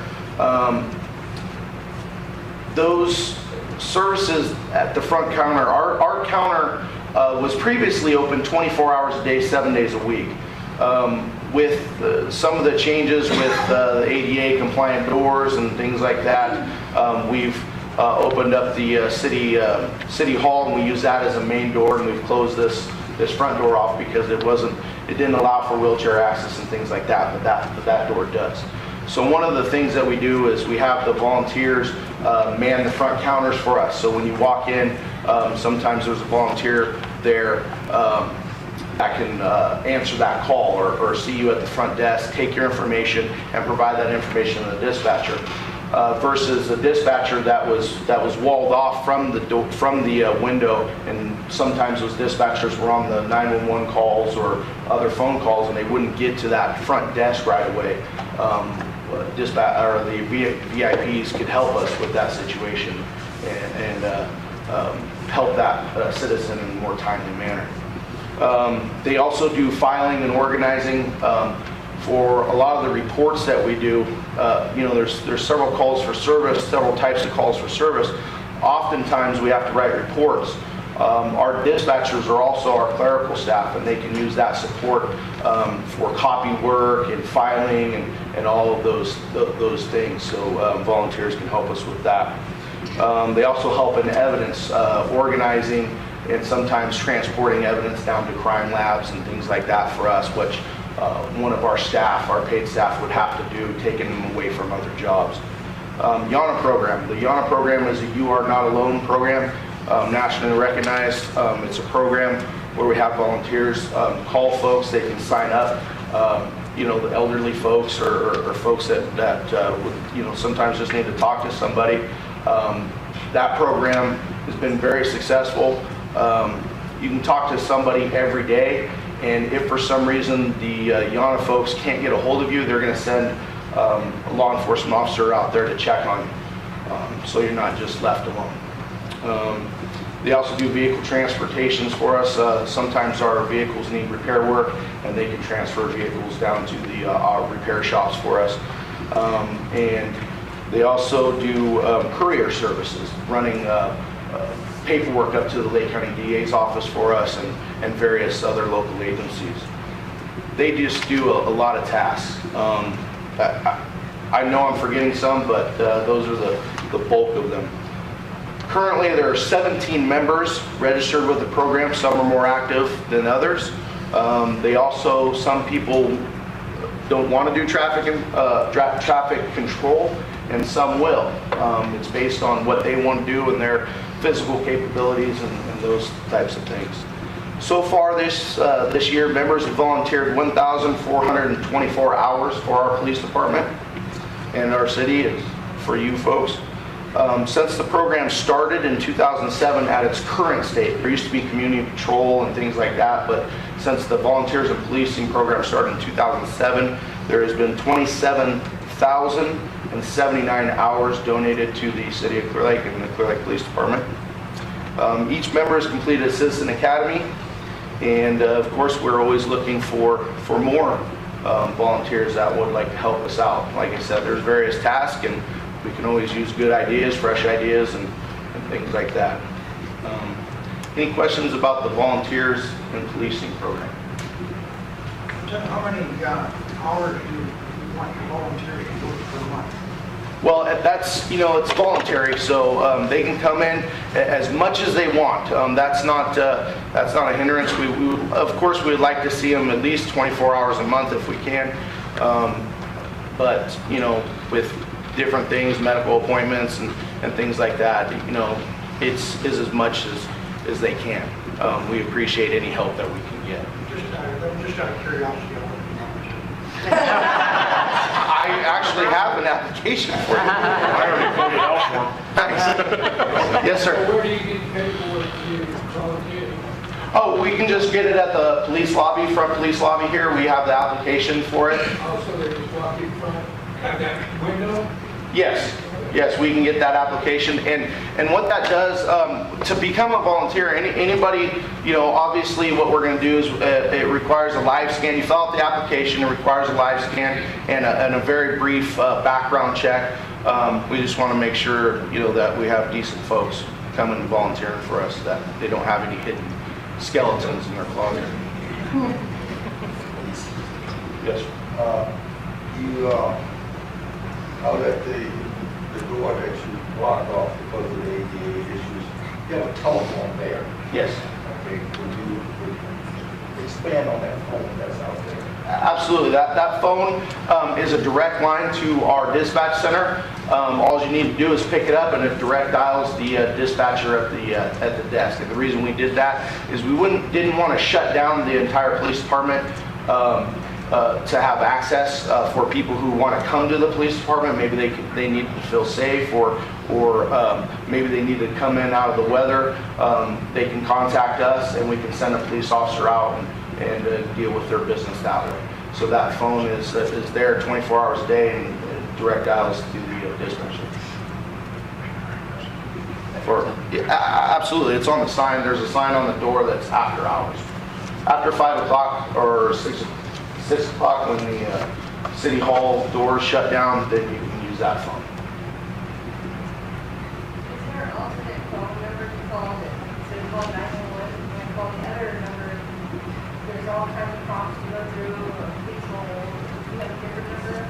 Those services at the front counter, our counter was previously open 24 hours a day, 7 days a week. With some of the changes with the ADA compliant doors and things like that, we've opened up the city hall, and we use that as a main door, and we've closed this front door off because it didn't allow for wheelchair access and things like that, but that door does. So one of the things that we do is we have the volunteers man the front counters for us. So when you walk in, sometimes there's a volunteer there that can answer that call or see you at the front desk, take your information, and provide that information to the dispatcher. Versus a dispatcher that was walled off from the window, and sometimes those dispatchers were on the 911 calls or other phone calls, and they wouldn't get to that front desk right away. Dispatch or the VIPs could help us with that situation and help that citizen in a more timely manner. They also do filing and organizing. For a lot of the reports that we do, there's several calls for service, several types of calls for service. Oftentimes we have to write reports. Our dispatchers are also our clerical staff, and they can use that support for copy work and filing and all of those things. So volunteers can help us with that. They also help in evidence organizing and sometimes transporting evidence down to crime labs and things like that for us, which one of our staff, our paid staff, would have to do, taking them away from other jobs. YANA program. The YANA program is a You Are Not Alone program, nationally recognized. It's a program where we have volunteers call folks. They can sign up. The elderly folks or folks that would, sometimes just need to talk to somebody. That program has been very successful. You can talk to somebody every day, and if for some reason the Yana folks can't get a hold of you, they're going to send a law enforcement officer out there to check on you, so you're not just left alone. They also do vehicle transportations for us. Sometimes our vehicles need repair work, and they can transfer vehicles down to the our repair shops for us. And they also do courier services, running paperwork up to the Lake County DA's office for us and various other local agencies. They just do a lot of tasks. I know I'm forgetting some, but those are the bulk of them. Currently, there are 17 members registered with the program. Some are more active than others. They also, some people don't want to do traffic control, and some will. It's based on what they want to do and their physical capabilities and those types of things. So far this year, members have volunteered 1,424 hours for our police department and our city, and for you folks. Since the program started in 2007 at its current state, there used to be community patrol and things like that, but since the volunteers and policing program started in 2007, there has been 27,079 hours donated to the city of Clear Lake and the Clear Lake Police Department. Each member has completed a Citizen Academy, and of course we're always looking for more volunteers that would like to help us out. Like I said, there's various tasks, and we can always use good ideas, fresh ideas, and things like that. Any questions about the volunteers and policing program? How many hours do you want your volunteers to work per month? Well, that's, it's voluntary, so they can come in as much as they want. That's not a hindrance. We of course, we'd like to see them at least 24 hours a month if we can. But, with different things, medical appointments and things like that, it's as much as they can. We appreciate any help that we can get. Just out of curiosity. I actually have an application for you. I already filled it out for him. Thanks. Yes, sir. Where do you get paperwork to volunteer? Oh, we can just get it at the police lobby, front police lobby here. We have the application for it. Oh, so they just walk in front, have that window? Yes, we can get that application, and what that does, to become a volunteer, anybody, obviously what we're going to do is it requires a live scan. You fill out the application, it requires a live scan and a very brief background check. We just want to make sure, that we have decent folks coming and volunteering for us, that they don't have any hidden skeletons in their closet. Yes. Out at the door that you blocked off because of the ADA issues, you have a telephone there. Yes. Okay, would you expand on that phone that's out there? Absolutely. That phone is a direct line to our dispatch center. All you need to do is pick it up, and it direct dials the dispatcher at the desk. And the reason we did that is we didn't want to shut down the entire police department to have access for people who want to come to the police department. Maybe they need to feel safe, or maybe they need to come in out of the weather. They can contact us, and we can send a police officer out and deal with their business that way. So that phone is there 24 hours a day and direct dials to the dispatcher. Absolutely, it's on the sign. There's a sign on the door that's after hours. After 5 o'clock or 6 o'clock, when the city hall doors shut down, then you can use that phone. Is there an alternate phone number to call that, instead of calling 911, you can call the other number? There's all kinds of prompts to go through, or please hold, do you have a different number?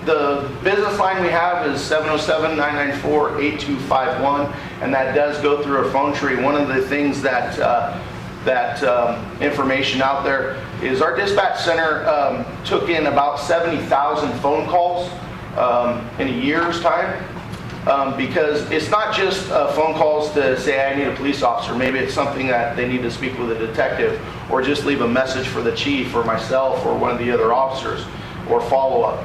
The business line we have is 707-994-8251, and that does go through a phone tree. One of the things that information out there is our dispatch center took in about 70,000 phone calls in a year's time, because it's not just phone calls to say I need a police officer. Maybe it's something that they need to speak with a detective, or just leave a message for the chief or myself or one of the other officers, or follow up.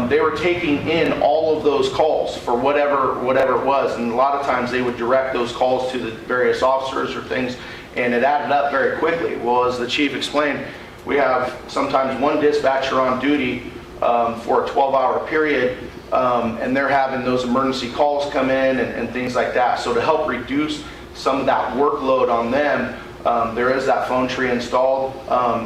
they were taking in all of those calls for whatever it was, and a lot of times they would direct those calls to the various officers or things, and it added up very quickly. Well, as the chief explained, we have sometimes one dispatcher on duty for a 12-hour period, and they're having those emergency calls come in and things like that. So to help reduce some of that workload on them, there is that phone tree installed.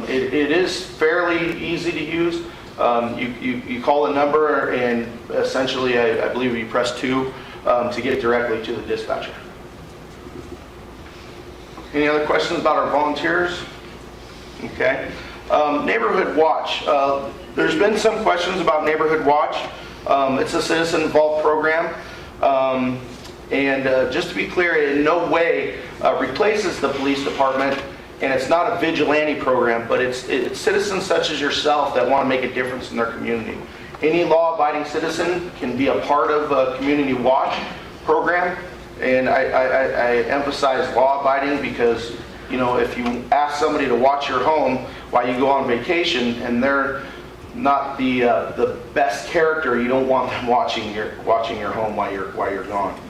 It is fairly easy to use. You call a number, and essentially, I believe you press 2 to get directly to the dispatcher. Any other questions about our volunteers? Okay. Neighborhood Watch. There's been some questions about Neighborhood Watch. It's a citizen-involved program. And just to be clear, it in no way replaces the police department, and it's not a vigilante program, but it's citizens such as yourself that want to make a difference in their community. Any law-abiding citizen can be a part of a Community Watch program, and I emphasize law-abiding because, you know, if you ask somebody to watch your home while you go on vacation and they're not the best character, you don't want them watching your home while you're gone.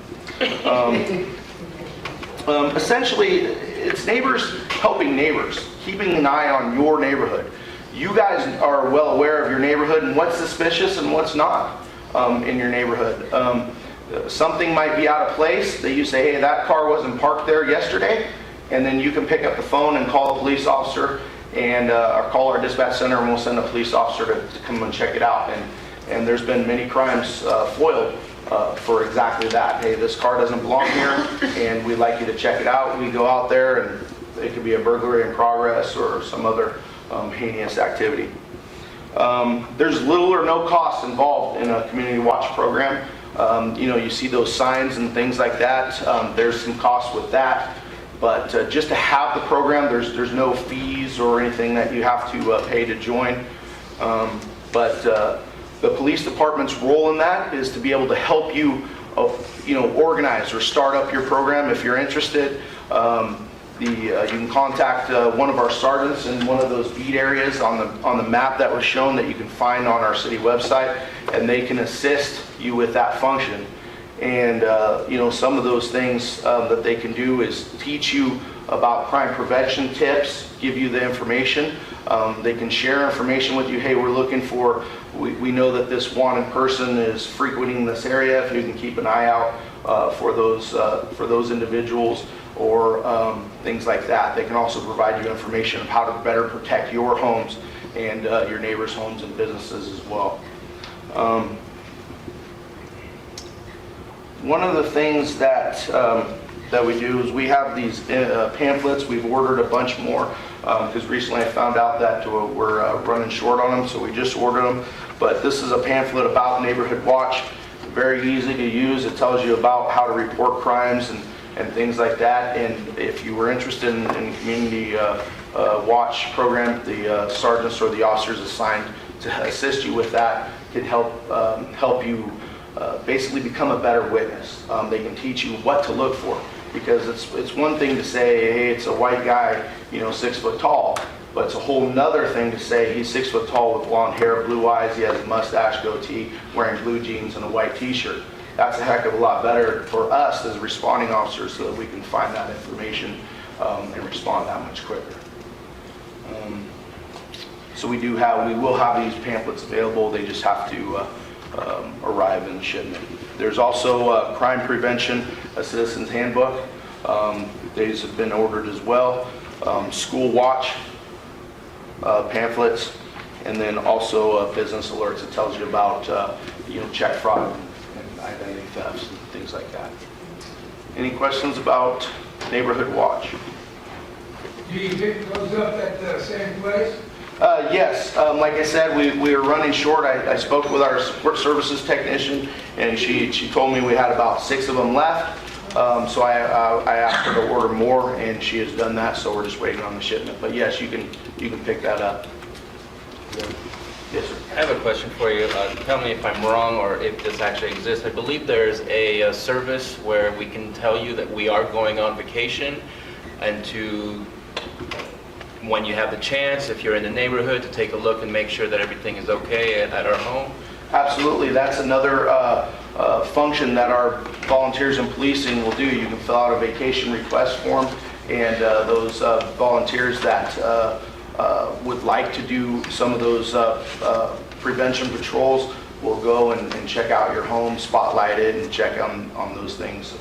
Essentially, it's neighbors helping neighbors, keeping an eye on your neighborhood. You guys are well aware of your neighborhood and what's suspicious and what's not in your neighborhood. Something might be out of place that you say, hey, that car wasn't parked there yesterday, and then you can pick up the phone and call a police officer and or call our dispatch center, and we'll send a police officer to come and check it out. And there's been many crimes foiled for exactly that. Hey, this car doesn't belong here, and we'd like you to check it out. We go out there, and it could be a burglary in progress or some other heinous activity. There's little or no cost involved in a Community Watch program. You know, you see those signs and things like that. There's some cost with that. But just to have the program, there's no fees or anything that you have to pay to join. But the police department's role in that is to be able to help you, organize or start up your program if you're interested. You can contact one of our sergeants in one of those beat areas on the map that was shown that you can find on our city website, and they can assist you with that function. And some of those things that they can do is teach you about crime prevention tips, give you the information. They can share information with you. Hey, we're looking for, we know that this wanted person is frequenting this area. If you can keep an eye out for those individuals, or things like that. They can also provide you information of how to better protect your homes and your neighbors' homes and businesses as well. One of the things that we do is we have these pamphlets. We've ordered a bunch more because recently I found out that we're running short on them, so we just ordered them. But this is a pamphlet about Neighborhood Watch. Very easy to use. It tells you about how to report crimes and things like that. And if you were interested in Community Watch program, the sergeants or the officers assigned to assist you with that can help you basically become a better witness. They can teach you what to look for, because it's one thing to say, hey, it's a white guy, 6 foot tall, but it's a whole nother thing to say he's 6 foot tall with blonde hair, blue eyes, he has a mustache, goatee, wearing blue jeans and a white t-shirt. That's a heck of a lot better for us as responding officers, so that we can find that information and respond that much quicker. So we will have these pamphlets available. They just have to arrive in the shipment. There's also Crime Prevention, a Citizen's Handbook. These have been ordered as well. School Watch pamphlets, and then also business alerts that tells you about check fraud and identity thefts and things like that. Any questions about Neighborhood Watch? Do you pick those up at the same place? Yes, like I said, we were running short. I spoke with our support services technician, and she told me we had about 6 of them left. So I asked her to order more, and she has done that. So we're just waiting on the shipment. But yes, you can pick that up. Yes, sir. I have a question for you. Tell me if I'm wrong or if this actually exists. I believe there's a service where we can tell you that we are going on vacation, and when you have the chance, if you're in the neighborhood, to take a look and make sure that everything is okay at our home. Absolutely, that's another function that our volunteers in policing will do. You can fill out a vacation request form, and those volunteers that would like to do some of those prevention patrols will go and check out your home, spotlight it, and check on those things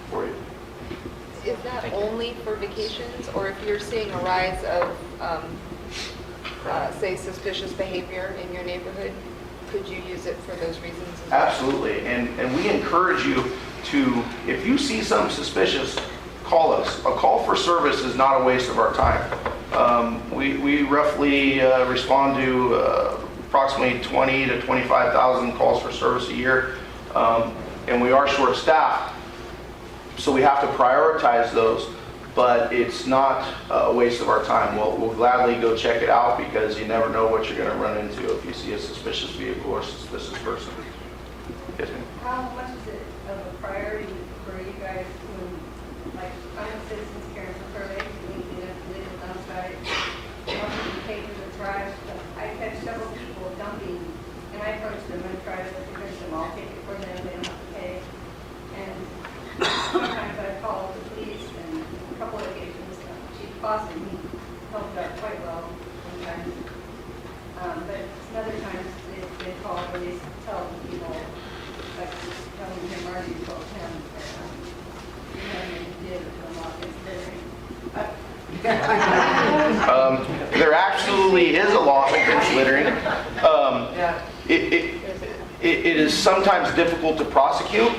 for you. Is that only for vacations, or if you're seeing a rise of, say, suspicious behavior in your neighborhood, could you use it for those reasons as well? Absolutely, and we encourage you to, if you see something suspicious, call us. A call for service is not a waste of our time. We roughly respond to approximately 20 to 25,000 calls for service a year, and we are short-staffed, so we have to prioritize those, but it's not a waste of our time. We'll gladly go check it out, because you never know what you're going to run into if you see a suspicious vehicle or suspicious person. Yes, ma'am. How much is it of a priority for you guys when, like, I'm a citizen's caring for Clearlake, we live outside, wanting to take to the trash, but I catch several people dumping, and I approach them and try to convince them, I'll take it for them, they don't have to pay. And sometimes I call the police, and a couple of occasions, Chief Boston, he helped out quite well sometimes. But other times they call and they tell people, like telling him Marty told him that you know, he did a lot against littering. There absolutely is a law against littering. It is sometimes difficult to prosecute,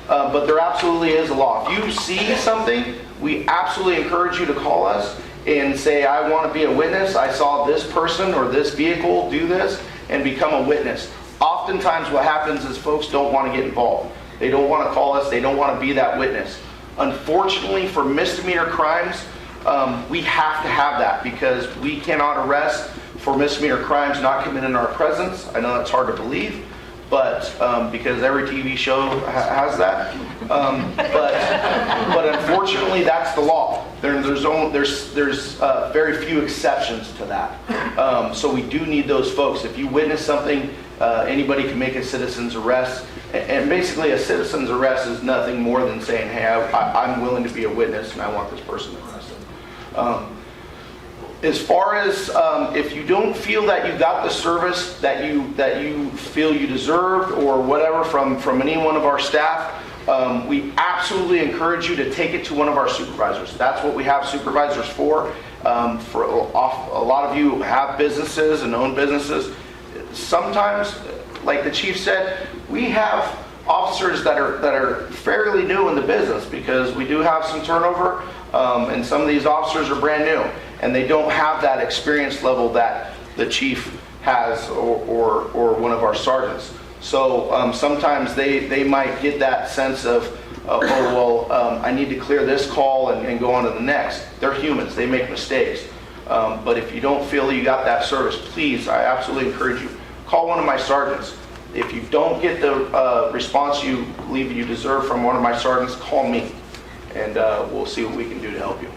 but there absolutely is a law. If you see something, we absolutely encourage you to call us and say, I want to be a witness. I saw this person or this vehicle do this, and become a witness. Oftentimes what happens is folks don't want to get involved. They don't want to call us. They don't want to be that witness. Unfortunately, for misdemeanor crimes, we have to have that, because we cannot arrest for misdemeanor crimes not committed in our presence. I know that's hard to believe, but because every TV show has that. But unfortunately, that's the law. There's very few exceptions to that. So we do need those folks. If you witness something, anybody can make a citizen's arrest. And basically, a citizen's arrest is nothing more than saying, hey, I'm willing to be a witness and I want this person arrested. As far as if you don't feel that you got the service that you feel you deserved or whatever from any one of our staff, we absolutely encourage you to take it to one of our supervisors. That's what we have supervisors for. For a lot of you have businesses and own businesses. Sometimes, like the chief said, we have officers that are fairly new in the business, because we do have some turnover, and some of these officers are brand new, and they don't have that experience level that the chief has or one of our sergeants. So sometimes they might get that sense of, I need to clear this call and go on to the next. They're humans, they make mistakes. But if you don't feel you got that service, please, I absolutely encourage you, call one of my sergeants. If you don't get the response you believe you deserve from one of my sergeants, call me, and we'll see what we can do to help you.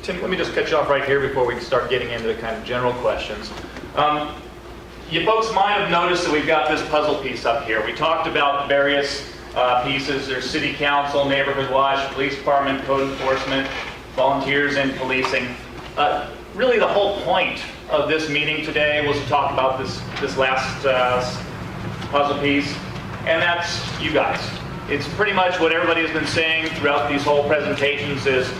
Tim, let me just cut you off right here before we start getting into the kind of general questions. You folks might have noticed that we've got this puzzle piece up here. We talked about various pieces. There's city council, neighborhood watch, police department, code enforcement, volunteers in policing. Really the whole point of this meeting today was to talk about this last puzzle piece, and that's you guys. It's pretty much what everybody has been saying throughout these whole presentations is,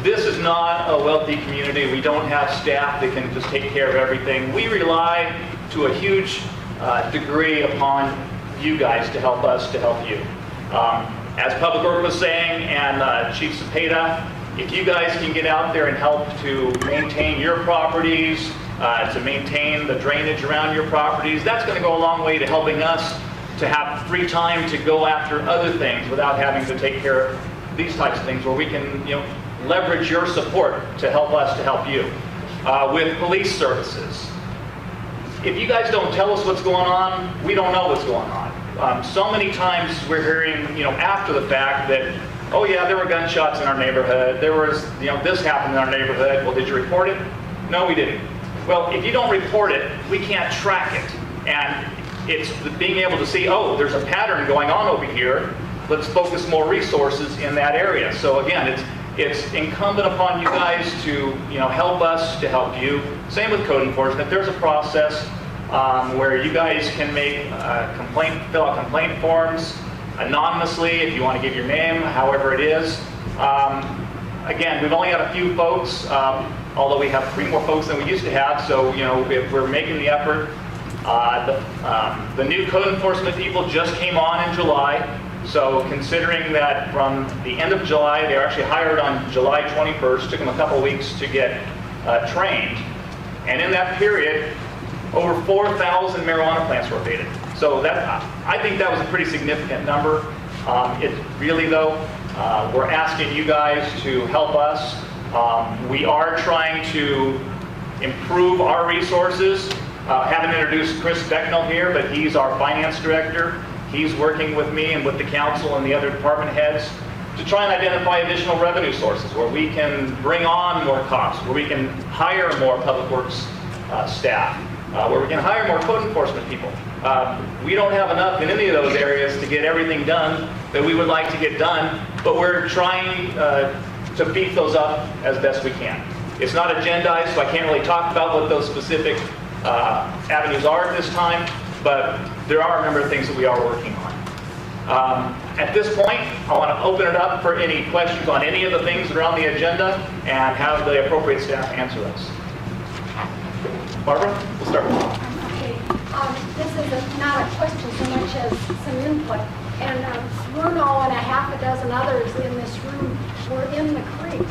this is not a wealthy community. We don't have staff that can just take care of everything. We rely to a huge degree upon you guys to help us to help you. As Public Works was saying, and Chief Cepeda, if you guys can get out there and help to maintain your properties, to maintain the drainage around your properties, that's going to go a long way to helping us to have free time to go after other things without having to take care of these types of things, where we can, leverage your support to help us to help you. With police services, if you guys don't tell us what's going on, we don't know what's going on. So many times we're hearing, after the fact that, oh yeah, there were gunshots in our neighborhood, there was, this happened in our neighborhood. Well, did you report it? No, we didn't. Well, if you don't report it, we can't track it. And it's being able to see, oh, there's a pattern going on over here. Let's focus more resources in that area. So again, it's incumbent upon you guys to, help us to help you. Same with code enforcement. There's a process where you guys can make fill out complaint forms anonymously if you want to give your name, however it is. Again, we've only got a few folks, although we have 3 more folks than we used to have. So if we're making the effort. The new code enforcement people just came on in July. So considering that from the end of July, they were actually hired on July 21st, took them a couple weeks to get trained. And in that period, over 4,000 marijuana plants were abated. So I think that was a pretty significant number. We're asking you guys to help us. We are trying to improve our resources. Haven't introduced Chris Becknell here, but he's our finance director. He's working with me and with the council and the other department heads to try and identify additional revenue sources where we can bring on more cops, where we can hire more public works staff, where we can hire more code enforcement people. We don't have enough in any of those areas to get everything done that we would like to get done, but we're trying to beef those up as best we can. It's not agendized, so I can't really talk about what those specific avenues are at this time, but there are a number of things that we are working on. At this point, I want to open it up for any questions on any of the things that are on the agenda and have the appropriate staff answer those. Barbara, we'll start with you. Okay, this is not a question so much as some input. And Bruno and a half a dozen others in this room were in the creek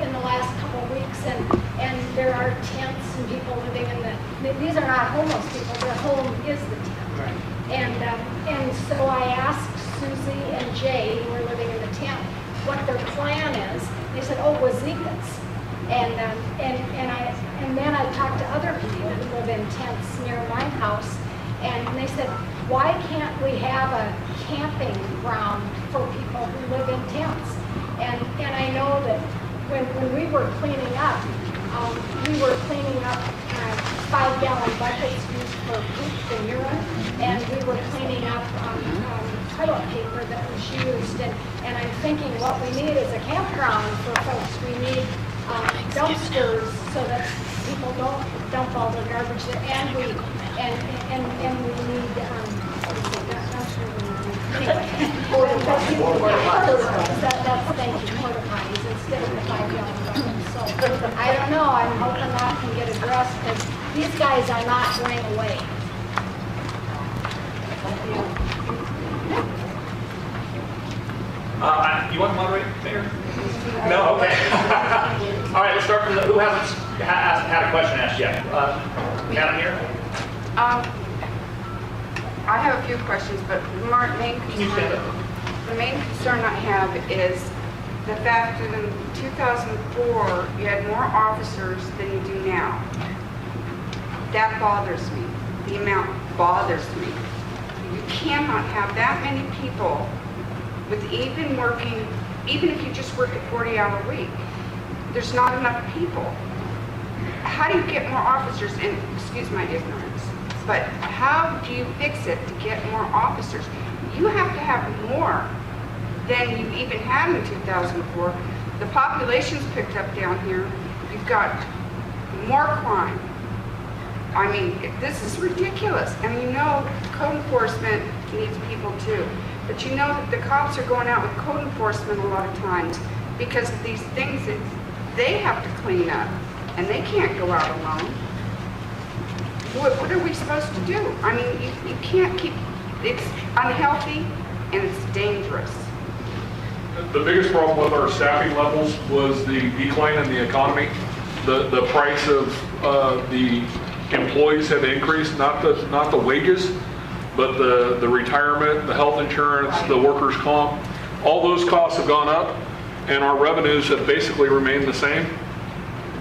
in the last couple of weeks, and there are tents and people living in these are not homeless people, their home is the tent. And so I asked Susie and Jay, who are living in the tent, what their plan is. They said, oh, wazikas. And then I talked to other people who live in tents near my house, and they said, why can't we have a camping ground for people who live in tents? And I know that when we were cleaning up 5-gallon buckets used for poop and urine, and we were cleaning up toilet paper that was used. And I'm thinking what we need is a campground for folks. We need dumpsters so that people don't dump all their garbage there, and we need porta potties instead of the 5-gallon buckets. So I don't know. I'm hoping that can get addressed because these guys are not going away. You want to moderate, Mayor? No? Okay. All right, let's start from who hasn't had a question asked yet. Adam here? I have a few questions, but the main concern I have is the fact that in 2004, you had more officers than you do now. That bothers me. The amount bothers me. You cannot have that many people with even if you just work a 40-hour week, there's not enough people. How do you get more officers? And excuse my ignorance, but how do you fix it to get more officers? You have to have more than you even had in 2004. The population's picked up down here. You've got more crime. I mean, this is ridiculous. And code enforcement needs people too. But you know that the cops are going out with code enforcement a lot of times because of these things that they have to clean up. And they can't go out alone. What are we supposed to do? I mean, you can't keep, it's unhealthy and it's dangerous. The biggest problem with our staffing levels was the decline in the economy. The price of the employees have increased, not the wages, but the retirement, the health insurance, the workers' comp. All those costs have gone up, and our revenues have basically remained the same.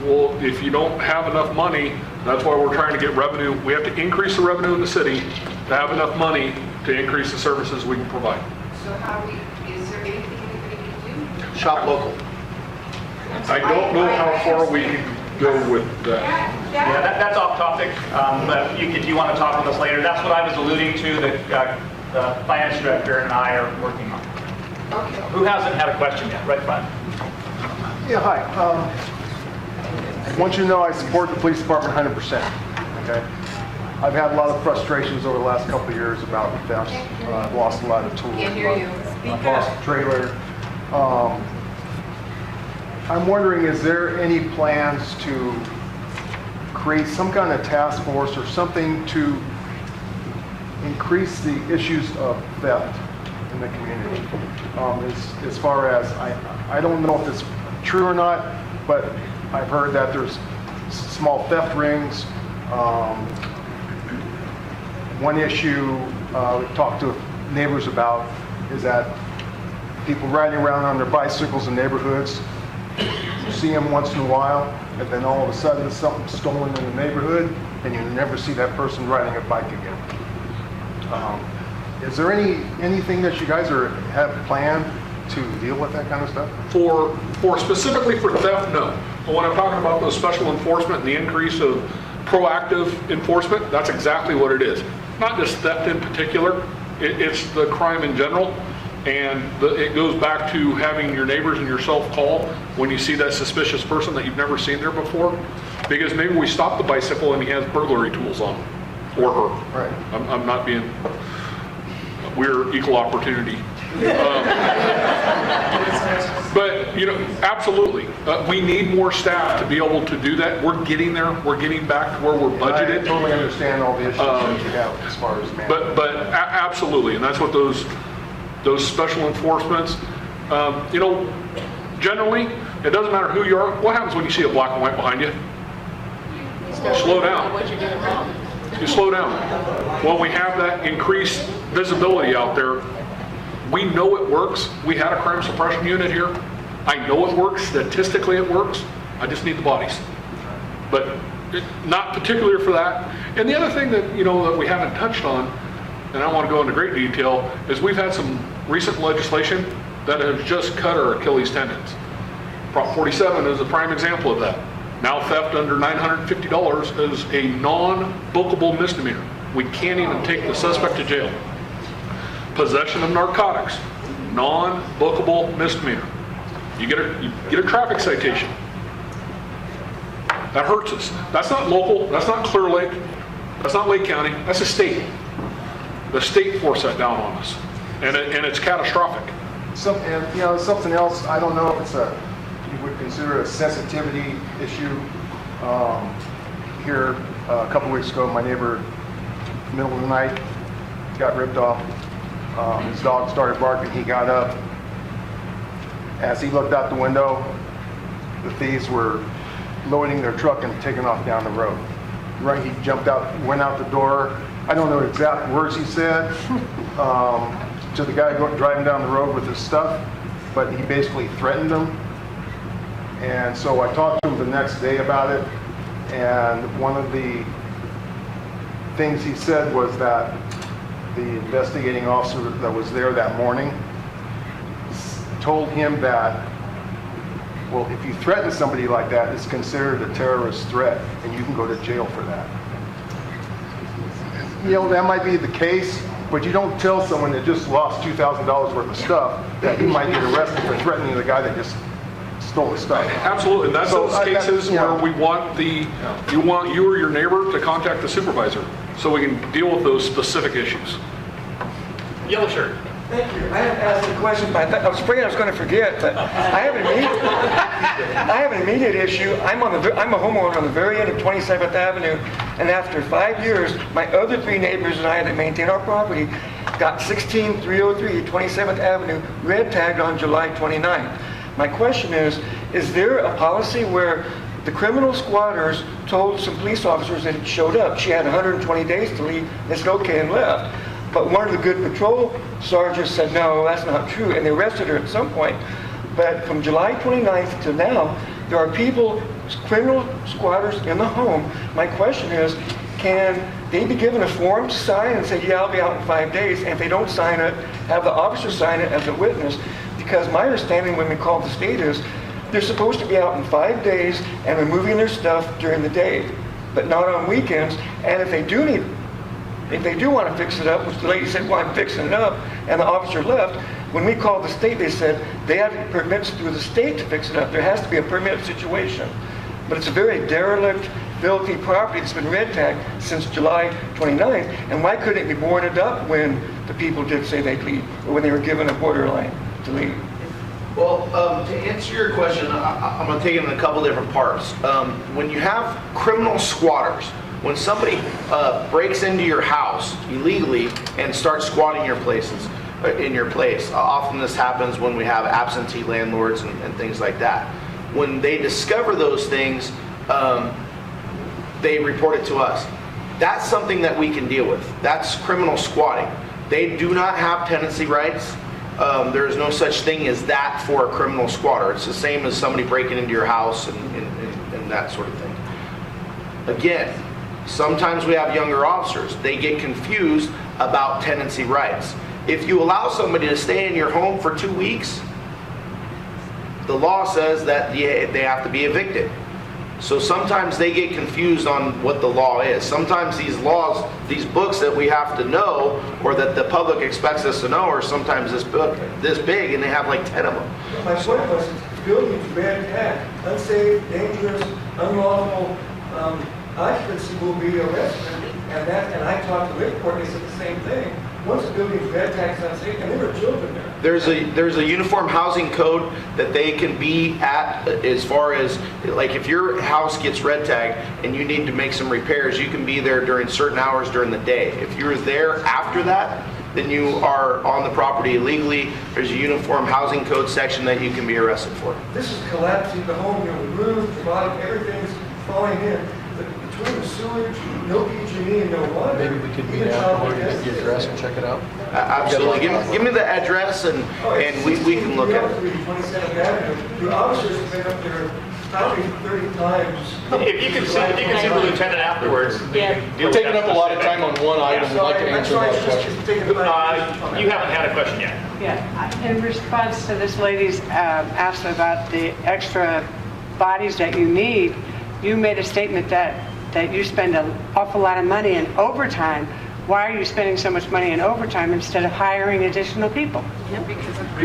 Well, if you don't have enough money, that's why we're trying to get revenue. We have to increase the revenue in the city to have enough money to increase the services we can provide. So is there anything anybody can do? Shop local. I don't know how far we can go with that. Yeah, that's off topic, but you want to talk on this later. That's what I was alluding to, that the finance director and I are working on. Who hasn't had a question yet? Right front. Yeah, hi. I want you to know I support the police department 100%. Okay. I've had a lot of frustrations over the last couple of years about thefts. I've lost a lot of tools. Can't hear you. I've lost a trailer. I'm wondering, is there any plans to create some kind of task force or something to increase the issues of theft in the community? As far as, I don't know if it's true or not, but I've heard that there's small theft rings. One issue we talked to neighbors about is that people riding around on their bicycles in neighborhoods, you see them once in a while, and then all of a sudden something's stolen in the neighborhood, and you never see that person riding a bike again. Is there anything that you guys have planned to deal with that kind of stuff? For specifically for theft, no. But when I'm talking about the special enforcement and the increase of proactive enforcement, that's exactly what it is. Not just theft in particular, it's the crime in general. And it goes back to having your neighbors and yourself call when you see that suspicious person that you've never seen there before. Because maybe we stop the bicycle and he has burglary tools on him, or her. Right. I'm not being, we're equal opportunity. But, absolutely. We need more staff to be able to do that. We're getting there. We're getting back to where we're budgeted. I totally understand all the issues that you have as far as management. But absolutely, and that's what those special enforcements, generally, it doesn't matter who you are. What happens when you see a black and white behind you? Slow down. What you're doing wrong. You slow down. When we have that increased visibility out there, we know it works. We had a crime suppression unit here. I know it works. Statistically, it works. I just need the bodies. But not particular for that. And the other thing that, that we haven't touched on, and I don't want to go into great detail, is we've had some recent legislation that has just cut our Achilles tendons. Prop 47 is a prime example of that. Now theft under $950 is a non-bookable misdemeanor. We can't even take the suspect to jail. Possession of narcotics, non-bookable misdemeanor. You get a traffic citation. That hurts us. That's not local, that's not Clearlake, that's not Lake County, that's the state. The state forced that down on us, and it's catastrophic. Something else, I don't know if you would consider a sensitivity issue. Here, a couple weeks ago, my neighbor, middle of the night, got ripped off. His dog started barking, he got up. As he looked out the window, the thieves were loading their truck and taking off down the road. Right, he jumped out, went out the door. I don't know the exact words he said to the guy driving down the road with his stuff, but he basically threatened them. And so I talked to him the next day about it, and one of the things he said was that the investigating officer that was there that morning told him that, well, if you threaten somebody like that, it's considered a terrorist threat, and you can go to jail for that. That might be the case, but you don't tell someone that just lost $2,000 worth of stuff that he might get arrested for threatening the guy that just stole his stuff. Absolutely, and that's those cases where we want you or your neighbor to contact the supervisor so we can deal with those specific issues. Yellow shirt. Thank you. I have asked a question, but I was afraid I was going to forget. But I have an immediate issue. I'm a homeowner on the very end of 27th Avenue, and after 5 years, my other 3 neighbors and I that maintain our property got 16303 27th Avenue red tagged on July 29th. My question is there a policy where the criminal squatters told some police officers that showed up, she had 120 days to leave, they said okay and left. But one of the good patrol sergeants said, no, that's not true, and they arrested her at some point. But from July 29th to now, there are people, criminal squatters in the home. My question is, can they be given a form to sign and say, yeah, I'll be out in 5 days, and if they don't sign it, have the officer sign it as a witness? Because my understanding when we called the state is, they're supposed to be out in 5 days and removing their stuff during the day, but not on weekends. And if they do want to fix it up, which the lady said, well, I'm fixing it up, and the officer left, when we called the state, they said they have permits through the state to fix it up. There has to be a permit situation. But it's a very derelict, filthy property that's been red tagged since July 29th. And why couldn't it be boarded up when the people did say they'd leave, or when they were given a borderline to leave? Well, to answer your question, I'm going to take it in a couple different parts. When you have criminal squatters, when somebody breaks into your house illegally and starts squatting your places, in your place, often this happens when we have absentee landlords and things like that. When they discover those things, they report it to us. That's something that we can deal with. That's criminal squatting. They do not have tenancy rights. There is no such thing as that for a criminal squatter. It's the same as somebody breaking into your house and that sort of thing. Again, sometimes we have younger officers. They get confused about tenancy rights. If you allow somebody to stay in your home for 2 weeks, the law says that they have to be evicted. So sometimes they get confused on what the law is. Sometimes these laws, these books that we have to know, or that the public expects us to know, are sometimes this big, and they have like 10 of them. My point was, buildings red tag, unsafe, dangerous, unlawful occupancy will be arrested. And I talked to Lakeport, and they said the same thing. Once a building's red tagged, unsafe, and there were children there. There's a uniform housing code that they can be at, as far as, like, if your house gets red tagged and you need to make some repairs, you can be there during certain hours during the day. If you're there after that, then you are on the property illegally. There's a uniform housing code section that you can be arrested for. This is collapsing the home, the roof, the bottom, everything's falling in. Between the sewage, no PG&E and no water. Maybe we could meet afterward and get the address and check it out? Absolutely. Give me the address and we can look at it. 27th Avenue. The officers have been up there probably 30 times. If you could see the lieutenant afterwards. We're taking up a lot of time on one item. We'd like to answer a lot of questions. You haven't had a question yet. Yeah, in response to this lady's ask about the extra bodies that you need, you made a statement that you spend an awful lot of money in overtime. Why are you spending so much money in overtime instead of hiring additional people? Because of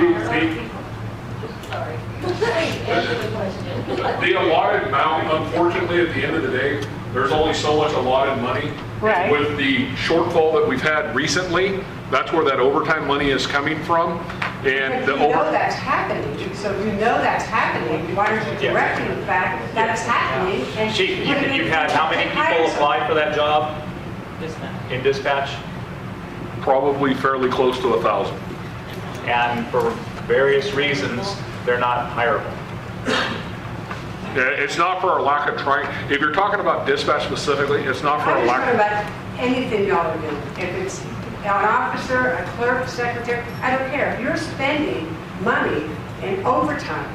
the allotted amount, unfortunately, at the end of the day, there's only so much allotted money. Right. With the shortfall that we've had recently, that's where that overtime money is coming from. And But you know that's happening, so if you know that's happening, why aren't you correcting the fact that it's happening? And Chief, you've had how many people apply for that job in dispatch? Probably fairly close to 1,000. And for various reasons, they're not hireable. It's not for our lack of trying. If you're talking about dispatch specifically, it's not for our I'm lack talking of. about anything y'all are doing. If it's an officer, a clerk, secretary, I don't care. If you're spending money in overtime,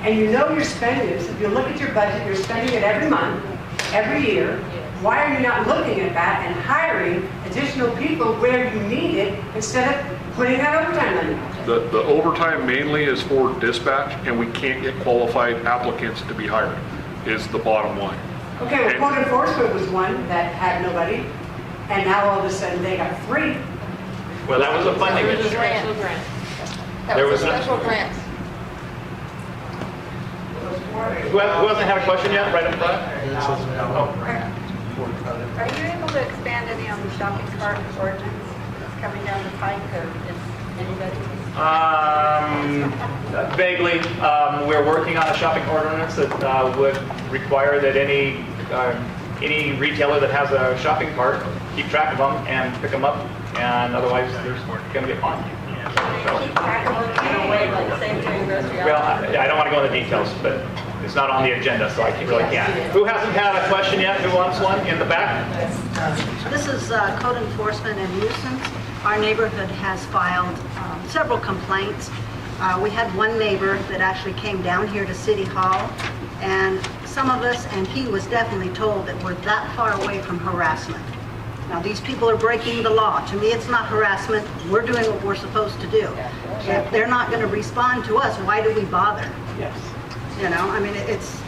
and you know you're spending it, so if you look at your budget, you're spending it every month, every year, why are you not looking at that and hiring additional people where you need it instead of putting that overtime money? The overtime mainly is for dispatch, and we can't get qualified applicants to be hired, is the bottom line. Okay, well, code enforcement was one that had nobody, and now all of a sudden they got 3. Well, that was a funding issue. Special grant. There was a special grant. Who hasn't had a question yet, right up front? Are you able to expand any on the shopping cart ordinance that's coming down the pike, or is anybody? Vaguely, we're working on a shopping ordinance that would require that any retailer that has a shopping cart keep track of them and pick them up, and otherwise there's going to be a fine. Well, I don't want to go into details, but it's not on the agenda, so I really can't. Who hasn't had a question yet? Who wants one in the back? This is code enforcement and nuisance. Our neighborhood has filed several complaints. We had one neighbor that actually came down here to City Hall, and some of us, and he was definitely told that we're that far away from harassment. Now, these people are breaking the law. To me, it's not harassment. We're doing what we're supposed to do. If they're not going to respond to us, why do we bother? Yes. You know, I mean, it's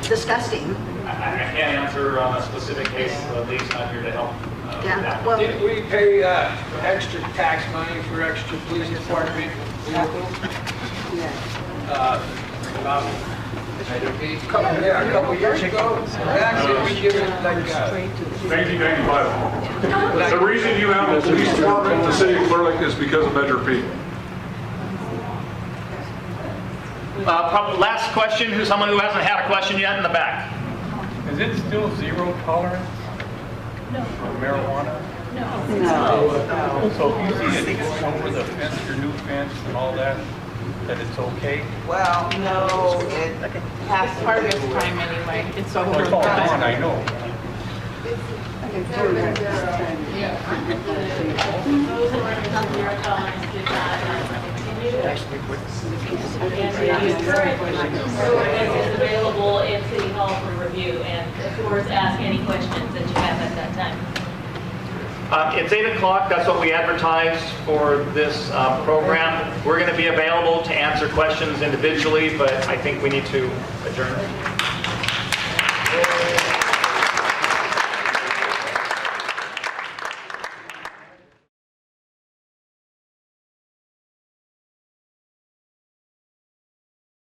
disgusting. I can't answer on a specific case, Lee's not here to help. With Yeah, that. well, Did we pay extra tax money for extra police department vehicles? About a couple years ago. Actually, we give it like 1995. The reason you have a police department in the city of Clearlake is because of Measure P. Last question, who's someone who hasn't had a question yet in the back? Is it still zero tolerance for marijuana? no. So if you see it over the fence, your new fence and all that, that it's okay? Well, no, it past harvest time anyway. It's over. It's all gone, I know. Those who are in zero tolerance did not continue. And the current ordinance is available in City Hall for review, and of course, ask any questions that you have at that time. It's 8 o'clock, that's what we advertised for this program. We're going to be available to answer questions individually, but I think we need to adjourn.